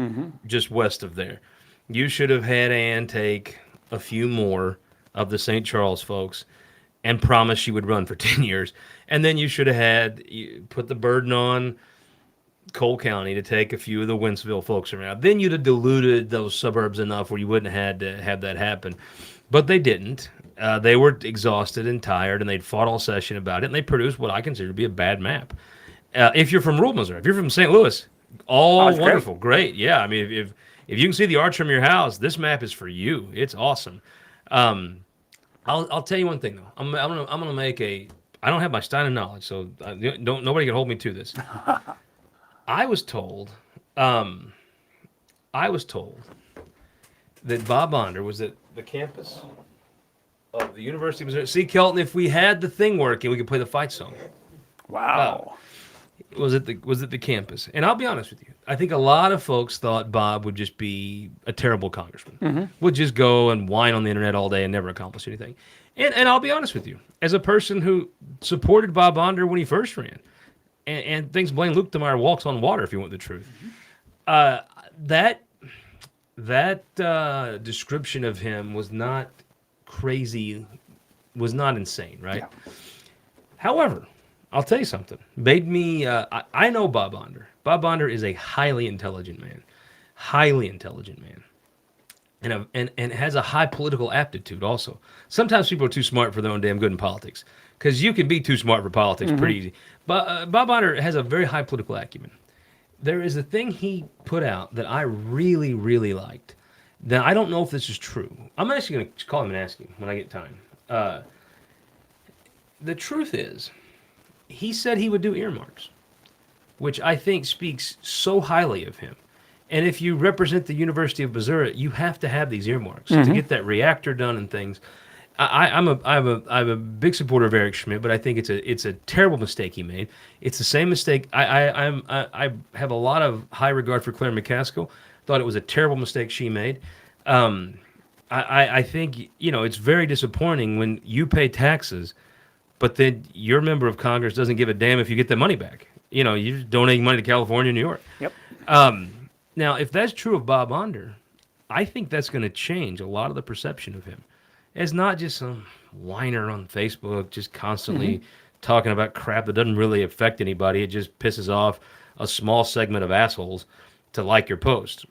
just west of there. You should have had Ann take a few more of the St. Charles folks and promise she would run for 10 years. And then you should have put the burden on Cole County to take a few of the Wentzville folks around. Then you'd have diluted those suburbs enough where you wouldn't have had to have that happen. But they didn't. They were exhausted and tired, and they'd fought all session about it, and they produced what I consider to be a bad map. If you're from rural Missouri, if you're from St. Louis, all it's wonderful, great. Yeah, I mean, if you can see the arch from your house, this map is for you. It's awesome. I'll tell you one thing though. I'm gonna make a. I don't have my Stein of knowledge, so nobody can hold me to this. I was told that Bob Onder was at the campus of the University of Missouri. See, Kelton, if we had the thing working, we could play the fight song. Wow. Was at the campus. And I'll be honest with you. I think a lot of folks thought Bob would just be a terrible congressman. Would just go and whine on the internet all day and never accomplish anything. And I'll be honest with you. As a person who supported Bob Onder when he first ran, and thinks Blaine Luetkemeyer walks on water, if you want the truth, that description of him was not crazy, was not insane, right? Yeah. However, I'll tell you something. Made me. I know Bob Onder. Bob Onder is a highly intelligent man, and has a high political aptitude. Also, sometimes people are too smart for their own damn good in politics, because you can be too smart for politics pretty easy. But Bob Onder has a very high political acumen. There is a thing he put out that I really, really liked. Now I don't know if this is true. I'm actually going to call him and ask him when I get time. The truth is, he said he would do earmarks, which I think speaks so highly of him. And if you represent the University of Missouri, you have to have these earmarks to get that reactor done and things. I'm a big supporter of Eric Schmidt, but I think it's a terrible mistake he made. It's the same mistake. I have a lot of high regard for Claire McCaskill. Thought it was a terrible mistake she made. I think it's very disappointing when you pay taxes, but then your member of Congress doesn't give a damn if you get the money back. You're just donating money to California and New York. Yep. Now, if that's true of Bob Onder, I think that's going to change a lot of the perception of him as not just some whiner on Facebook, just constantly talking about crap that doesn't really affect anybody. It just pisses off a small segment of assholes to like your post.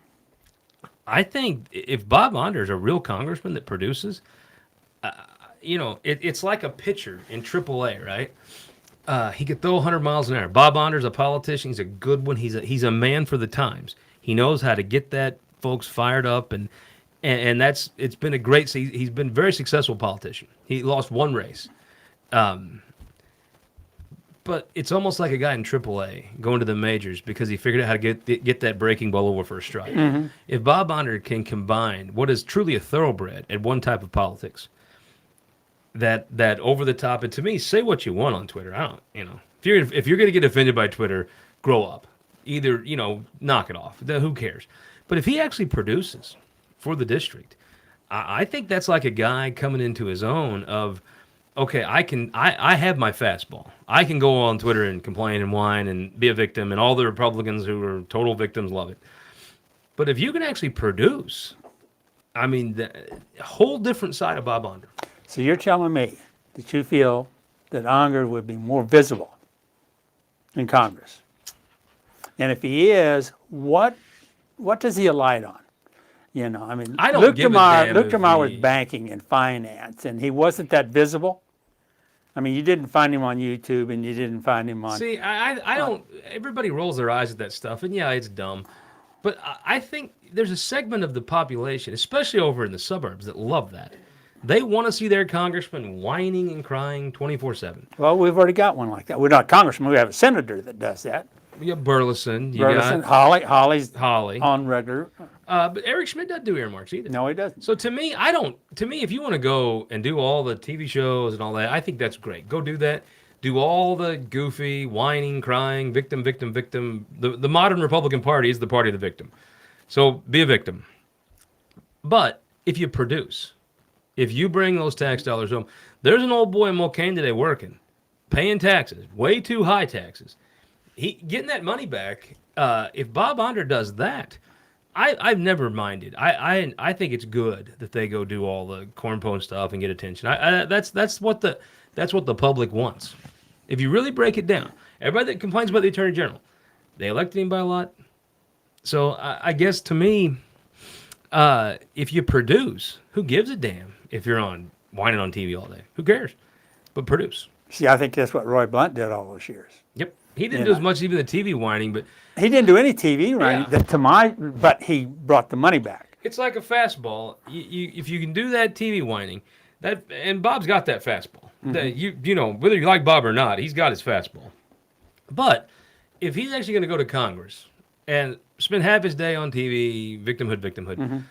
I think if Bob Onder is a real congressman that produces, it's like a pitcher in AAA, right? He could throw 100 miles an hour. Bob Onder's a politician. He's a good one. He's a man for the times. He knows how to get that folks fired up, and it's been a great. He's been a very successful politician. He lost one race, but it's almost like a guy in AAA going to the majors because he figured out how to get that breaking ball over for a strike. If Bob Onder can combine what is truly a thoroughbred at one type of politics, that over the top, and to me, say what you want on Twitter. I don't, if you're going to get offended by Twitter, grow up. Either, knock it off. Who cares? But if he actually produces for the district, I think that's like a guy coming into his own of, okay, I have my fastball. I can go on Twitter and complain and whine and be a victim, and all the Republicans who are total victims love it. But if you can actually produce, I mean, the whole different side of Bob Onder. So you're telling me that you feel that Onder would be more visible in Congress? And if he is, what does he alight on? I don't give a damn Luetkemeyer was banking and finance, and he wasn't that visible. I mean, you didn't find him on YouTube, and you didn't find him on. See, I don't. Everybody rolls their eyes at that stuff, and yeah, it's dumb. But I think there's a segment of the population, especially over in the suburbs, that love that. They want to see their congressman whining and crying 24/7. Well, we've already got one like that. We're not a congressman. We have a senator that does that. You have Burleson. Holly's Holly on regular. But Eric Schmidt doesn't do earmarks either. No, he doesn't. So to me, if you want to go and do all the TV shows and all that, I think that's great. Go do that. Do all the goofy, whining, crying, victim. The modern Republican Party is the party of the victim. So be a victim. But if you produce, if you bring those tax dollars home, there's an old boy in Mulcahy today working, paying taxes, way too high taxes. He getting that money back. If Bob Onder does that, I've never minded. I think it's good that they go do all the corn pone stuff and get attention. That's what the public wants. If you really break it down, everybody that complains about the Attorney General, they elected him by a lot. So I guess to me, if you produce, who gives a damn if you're on whining on TV all day? Who cares? But produce. See, I think that's what Roy Blunt did all those years. Yep. He didn't do as much even the TV whining, but He didn't do any TV, right? Yeah. But he brought the money back. it's like a fastball. If you can do that TV whining, and Bob's got that fastball. That you know, whether you like Bob or not, he's got his fastball. But if he's actually going to go to Congress and spend half his day on TV, victimhood,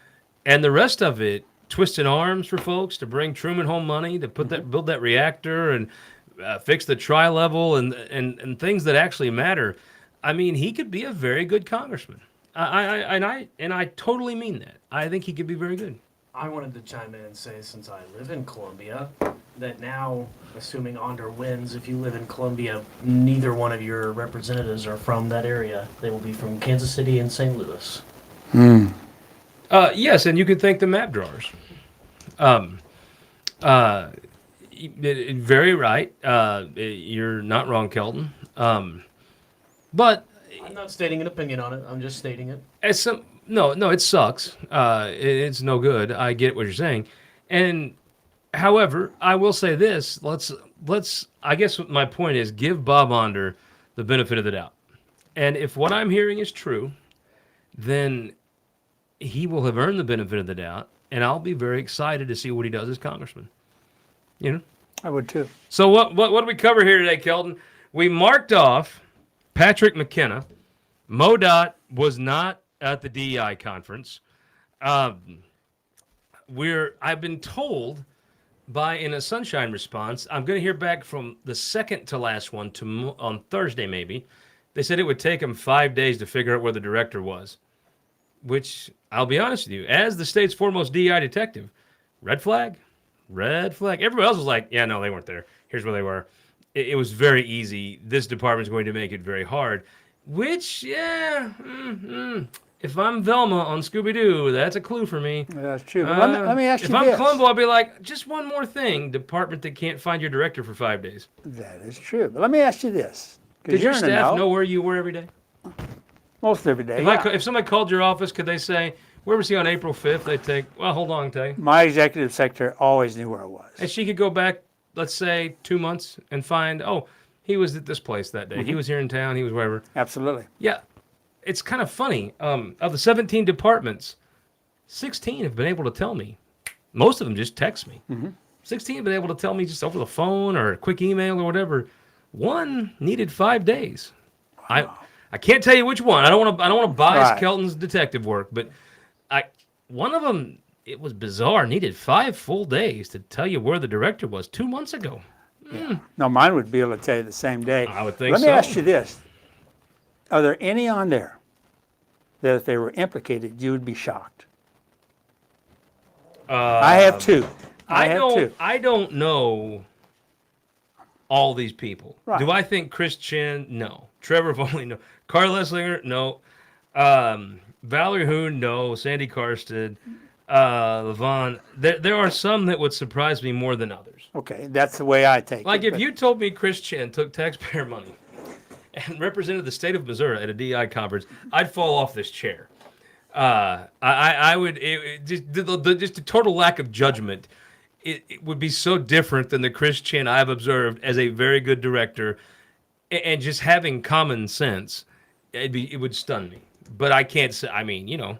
and the rest of it twisting arms for folks to bring Truman home money to put build that reactor and fix the tri-level and things that actually matter. I mean, he could be a very good congressman. I totally mean that. I think he could be very good. I wanted to chime in and say, since I live in Columbia, that now, assuming Onder wins, if you live in Columbia, neither one of your representatives are from that area. They will be from Kansas City and St. Louis. Yes, and you can thank the map drawers. Very right. You're not wrong, Kelton. But I'm not stating an opinion on it. I'm just stating it. No, it sucks. It's no good. I get what you're saying, and however, I will say this: let's. I guess my point is give Bob Onder the benefit of the doubt, and if what I'm hearing is true, then he will have earned the benefit of the doubt, and I'll be very excited to see what he does as congressman. You know, I would too. So what do we cover here today, Kelton? We marked off Patrick McKenna. MoDOT was not at the DEI conference. I've been told in a Sunshine response, I'm going to hear back from the second to last one on Thursday maybe. They said it would take them 5 days to figure out where the director was, which I'll be honest with you, as the state's foremost DEI detective, red flag. Everybody else was like, yeah, no, they weren't there. Here's where they were. It was very easy. This department's going to make it very hard, which, if I'm Velma on Scooby-Doo, that's a clue for me. That's true. Let me ask you If I'm this. Columbo, I'll be like, just one more thing, department that can't find your director for 5 days. That is true. But let me ask you this. 'cause Did your you're in the staff know where you were every day? Most every day. If somebody called your office, could they say, where was he on April 5th? They'd take, well, hold on, Tay. My executive secretary always knew where I was. And she could go back, let's say, 2 months and find, oh, he was at this place that day. He was here in town. He was wherever. Absolutely. Yeah. It's kind of funny. Of the 17 departments, 16 have been able to tell me. Most of them just text me. 16 have been able to tell me just over the phone or a quick email or whatever. One needed 5 days. Wow. I can't tell you which one. I don't want to bias Kelton's detective work, but one of them, it was bizarre, needed 5 full days to tell you where the director was 2 months ago. Yeah. No, mine would be able to tell you the same day. I would think Let so. me ask you this. Are there any on there that if they were implicated, you would be shocked? I have two. I don't know all these people. Right. Do I think Chris Chin? No. Trevor Foley? No. Carl Lesslinger? No. Valerie Hoon? No. Sandy Karsten? Levon? There are some that would surprise me more than others. Okay, that's the way I take it. Like if you told me Chris Chin took taxpayer money and represented the state of Missouri at a DI conference, I'd fall off this chair. I would just a total lack of judgment. It would be so different than the Chris Chin I've observed as a very good director, and just having common sense. It would stun me. But I can't say. I mean,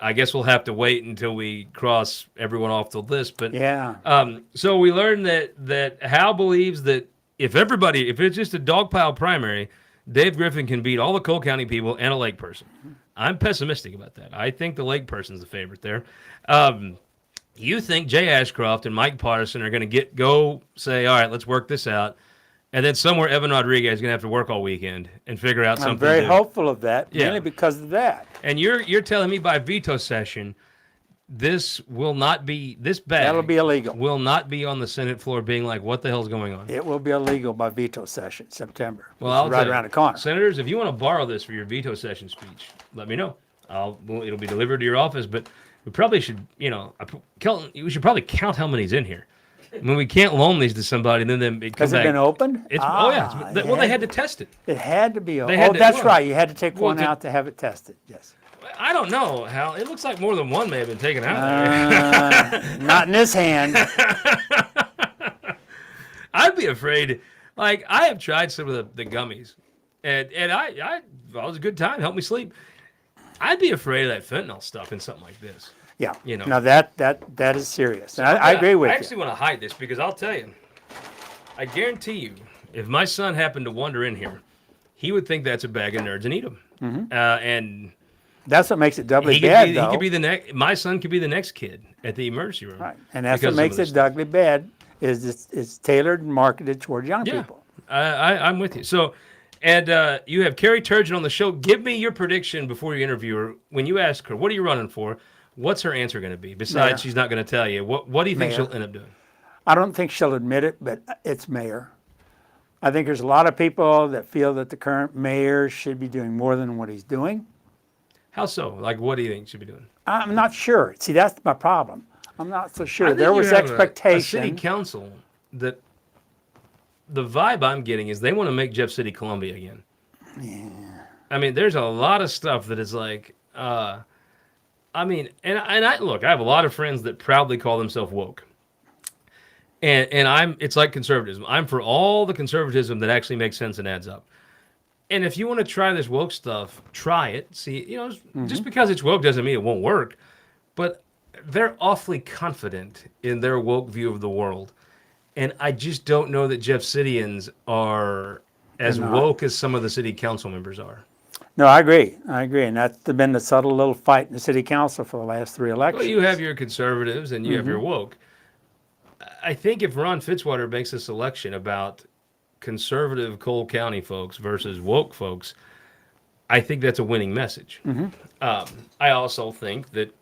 I guess we'll have to wait until we cross everyone off the list. But yeah. So we learned that Hal believes that if it's just a dog pile primary, Dave Griffin can beat all the Cole County people and a Lake person. I'm pessimistic about that. I think the Lake person's the favorite there. You think Jay Ashcroft and Mike Patterson are going to go say, all right, let's work this out. And then somewhere Evan Rodriguez is going to have to work all weekend and figure out something. I'm very to do. hopeful of that, Yeah. mainly because of that. And you're telling me by veto session, this will not be this bad. That'll be illegal. Will not be on the Senate floor, being like, "What the hell's going on?" It will be illegal by veto session, September. Well, It's I'll right tell you, around the corner. Senators, if you want to borrow this for your veto session speech, let me know. It'll be delivered to your office. But we probably should, we should probably count how many's in here. I mean, we can't loan these to somebody and then it comes Has it back. been opened? Well, they had to test it. It had to be open. They had Oh, to- that's well, right. You had to take well, one to- out to have it tested. Yes. I don't know, Hal. It looks like more than one may have been taken out. Not in this hand. I'd be afraid. Like, I have tried some of the gummies, and it was a good time. Helped me sleep. I'd be afraid of that fentanyl stuff in something like this. Yeah. You know. Now that is serious. And I agree with I you. actually want to hide this because I'll tell you, I guarantee you, if my son happened to wander in here, he would think that's a bag of nerds and eat them. Mm-hmm. And That's what makes it doubly he bad, could though. be the next. My son could be the next kid at the emergency room. Right. And that's because what of makes this it stuff. doubly bad is it's tailored and marketed toward young Yeah. people. I'm with you. So, and you have Carrie Turgeon on the show. Give me your prediction before you interview her. When you ask her, what are you running for? What's her answer going to be? Besides, Mayor. she's not going to tell you. What do you think Mayor. she'll end up doing? I don't think she'll admit it, but it's mayor. I think there's a lot of people that feel that the current mayor should be doing more than what he's doing. How so? Like, what do you think she'll be doing? I'm not sure. See, that's my problem. I'm not so I sure. think There you was have a expectation. city council that the vibe I'm getting is they want to make Jeff City Columbia again. Yeah. I mean, there's a lot of stuff that is like, I mean, and I look, I have a lot of friends that proudly call themselves woke. And it's like conservatism. I'm for all the conservatism that actually makes sense and adds up. And if you want to try this woke stuff, try it. See, just because it's woke doesn't mean it won't work. But they're awfully confident in their woke view of the world. And I just don't know that Jeff Cityans are as They're not. woke as some of the city council members are. No, I agree. And that's been the subtle little fight in the city council for the last 3 elections. Well, you have your conservatives and you have your Mm-hmm. woke. I think if Ron Fitzwater makes a selection about conservative Cole County folks versus woke folks, I think that's a winning message. Mm-hmm. I also think that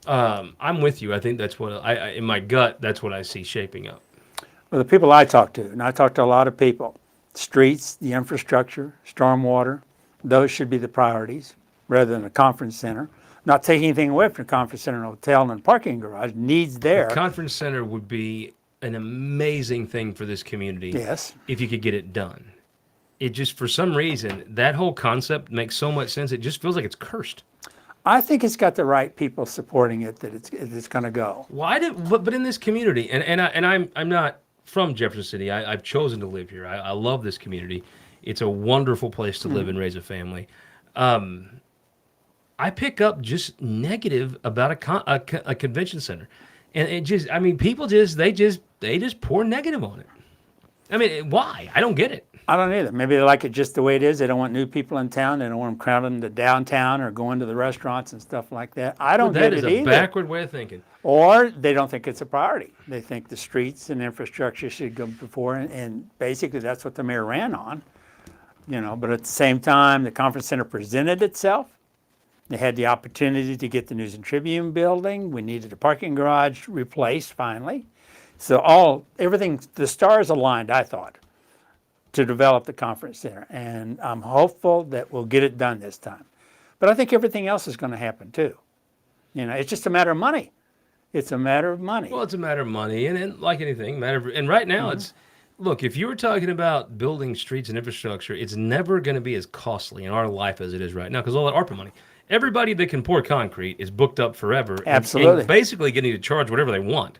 I'm with you. I think that's what in my gut, that's what I see shaping up. Well, the people I talk to, and I talk to a lot of people, streets, the infrastructure, stormwater, those should be the priorities rather than a conference center. Not taking anything away from the conference center and hotel and parking garage, needs there. The conference center would be an amazing thing for this community. Yes. If you could get it done. It just, for some reason, that whole concept makes so much sense. It just feels like it's cursed. I think it's got the right people supporting it that it's going to go. But in this community, and I'm not from Jefferson City. I've chosen to live here. I love this community. It's a wonderful place to live and raise a family. I pick up just negative about a convention center, and it just, I mean, people they just pour negative on it. I mean, why? I don't get it. I don't either. Maybe they like it just the way it is. They don't want new people in town. They don't want them crowding the downtown or going to the restaurants and stuff like that. I don't That get is it a either. backward way of thinking. Or they don't think it's a priority. They think the streets and infrastructure should go before, and basically that's what the mayor ran on. But at the same time, the conference center presented itself. They had the opportunity to get the News and Tribune building. We needed a parking garage replaced finally. So everything, the stars aligned, I thought, to develop the conference center. And I'm hopeful that we'll get it done this time. But I think everything else is going to happen too. It's just a matter of money. It's a matter of money. Well, it's a matter of money, and like anything, and right now it's, look, if you were talking about building streets and infrastructure, it's never going to be as costly in our life as it is right now because all that ARPA money. Everybody that can pour concrete is booked up forever. Absolutely. And basically getting to charge whatever they want.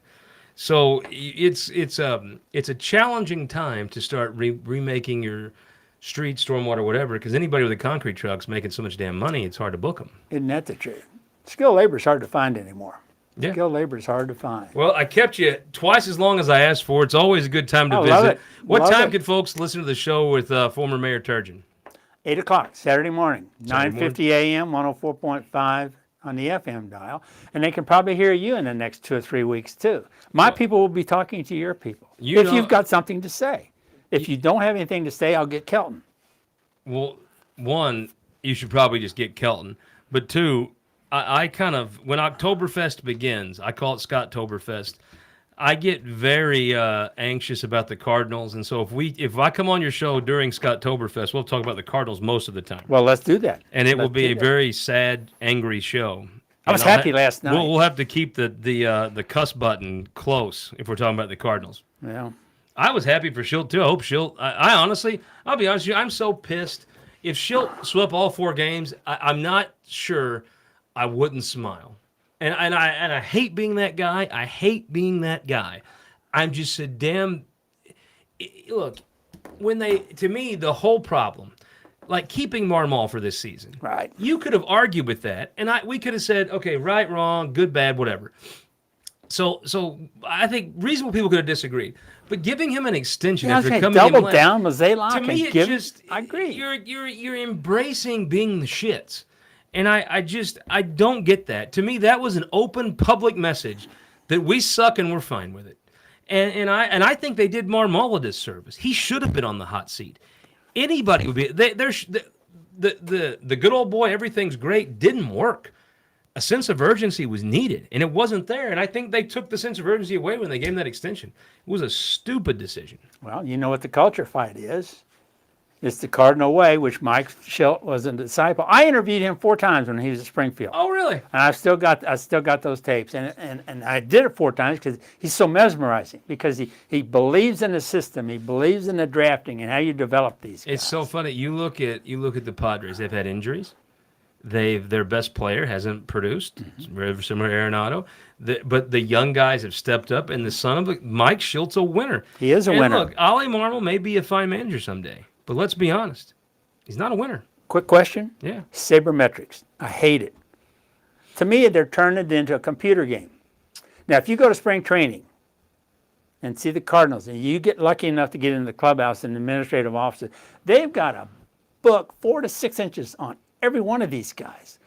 So it's a challenging time to start remaking your streets, stormwater, whatever, because anybody with a concrete truck's making so much damn money, it's hard to book them. Isn't that the truth? Skilled labor is hard to find anymore. Yeah. Skilled labor is hard to find. Well, I kept you twice as long as I asked for. It's always a good time to I visit. love it. What Love time it. could folks listen to the show with former Mayor Turgeon? 8 o'clock, Saturday morning, Saturday 9:50 a.m., 104.5 on the FM dial, and they can probably hear you in the next 2 or 3 weeks too. My people will be talking to your people if you've got something to say. If you don't have anything to say, I'll get Kelton. Well, one, you should probably just get Kelton. But two, I kind of, when Oktoberfest begins, I call it Scott-toberfest, I get very anxious about the Cardinals. And so if I come on your show during Scott-toberfest, we'll talk about the Cardinals most of the time. Well, let's do that. And it will be a very sad, angry show. I was happy last night. We'll have to keep the cuss button close if we're talking about the Cardinals. Yeah. I was happy for Schilt, too. I hope Schilt... I honestly, I'll be honest with you, I'm so pissed. If Schilt swept all 4 games, I'm not sure I wouldn't smile. And I hate being that guy. I hate being that guy. I'm just a damn... Look, to me, the whole problem, like keeping Marmol for this season. Right. You could have argued with that, and we could have said, okay, right, wrong, good, bad, whatever. So I think reasonable people could have disagreed. But giving him an extension after coming double in down, Mazalak, to me, I agree. You're embracing being the shits, and I don't get that. To me, that was an open public message that we suck and we're fine with it. And I think they did Marmol a disservice. He should have been on the hot seat. Anybody would be. The good old boy, everything's great, didn't work. A sense of urgency was needed, and it wasn't there. And I think they took the sense of urgency away when they gave him that extension. It was a stupid decision. Well, you know what the culture fight is. It's the Cardinal way, which Mike Schilt was a disciple. I interviewed him 4 times when he was at Springfield. Oh, really? And I still got those tapes. And I did it 4 times because he's so mesmerizing, because he believes in the system. He believes in the drafting and how you develop these guys. It's so funny. You look at the Padres. They've had injuries. Their best player hasn't produced. It's very similar to Arenado. But the young guys have stepped up, and the son of Mike Schilt's a winner. He is a winner. Look, Ollie Marmol may be a fine manager someday, but let's be honest, he's not a winner. Quick question. Yeah. Sabermetrics. I hate it. To me, they're turning it into a computer game. Now, if you go to spring training and see the Cardinals, and you get lucky enough to get into the clubhouse and administrative offices, they've got a book 4 to 6 inches on every one of these guys,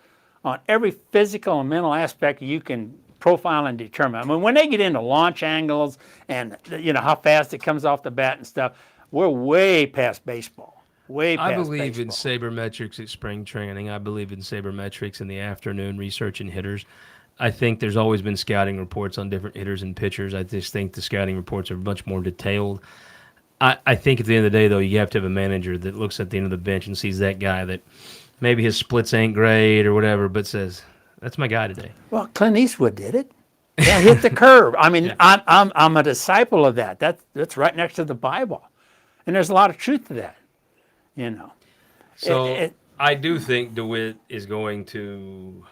on every physical and mental aspect you can profile and determine. I mean, when they get into launch angles and how fast it comes off the bat and stuff, we're way past baseball. Way past baseball. I believe in sabermetrics at spring training. I believe in sabermetrics in the afternoon, researching hitters. I think there's always been scouting reports on different hitters and pitchers. I just think the scouting reports are much more detailed. I think at the end of the day, though, you have to have a manager that looks at the end of the bench and sees that guy that maybe his splits ain't great or whatever, but says, that's my guy today. Well, Clint Eastwood did it. Yeah, hit the curve. I mean, yeah. I'm a disciple of that. That's right next to the Bible. And there's a lot of truth to that, So I do think DeWitt is going to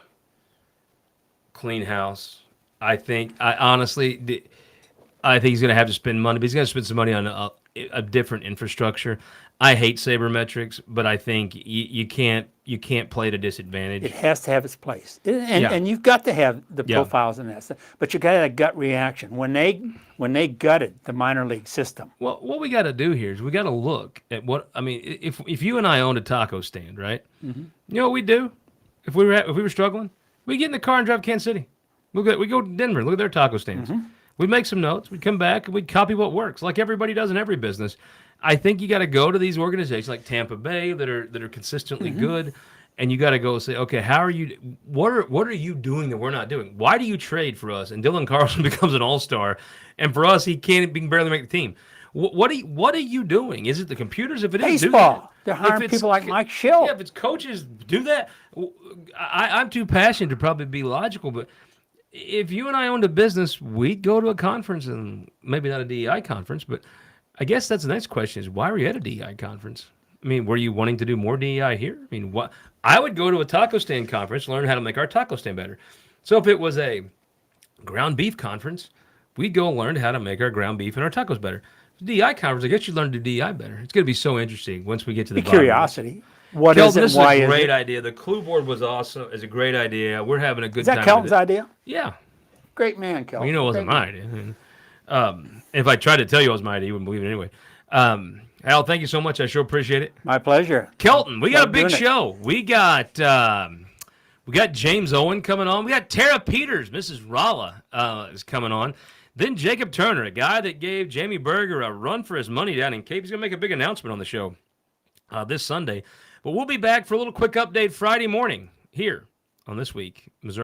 clean house. I honestly think he's going to have to spend money, but he's going to spend some money on a different infrastructure. I hate sabermetrics, but I think you can't play at a disadvantage. It has to have its place, and you've got to have the profiles and that stuff. But you got to have a gut reaction when they gutted the minor league system. Well, what we got to do here is we got to look at what I mean. If you and I owned a taco stand, right? Mm-hmm. You know what we do? If we were struggling, we get in the car and drive to Kansas City. We go to Denver. Look at their taco stands. Mm-hmm. We'd make some notes. We'd come back and we'd copy what works, like everybody does in every business. I think you got to go to these organizations like Tampa Bay that are consistently good, and you got to go say, okay, how are you? What are you doing that we're not doing? Why do you trade for us? And Dylan Carlson becomes an all-star, and for us, he can barely make the team. What are you doing? Is it the computers? If it is baseball, they're hiring people like Mike Schilt. Yeah, if it's coaches, do that. I'm too passionate to probably be logical, but if you and I owned a business, we'd go to a conference, and maybe not a DEI conference, but I guess that's the next question is, why were you at a DEI conference? I mean, were you wanting to do more DEI here? I mean, what? I would go to a taco stand conference, learn how to make our taco stand better. So if it was a ground beef conference, we'd go learn how to make our ground beef and our tacos better. DEI conference, I guess you'd learn to do DEI better. It's going to be so interesting once we get to the bottom. Curiosity. What is it? This Why is a is great it? idea. The clue board was awesome. It's a great idea. We're having a good time. Is that Kelton's idea? Yeah. Great man, Kelton. Well, you know it wasn't my idea. If I tried to tell you it was my idea, you wouldn't believe it anyway. Al, thank you so much. I sure appreciate it. My pleasure. Kelton, we got a big show. We got We got James Owen coming on. We got Tara Peters, Mrs. Ralla, is coming on. Then Jacob Turner, a guy that gave Jamie Berger a run for his money down in Cape. He's going to make a big announcement on the show this Sunday. But we'll be back for a little quick update Friday morning here on This Week, Missouri.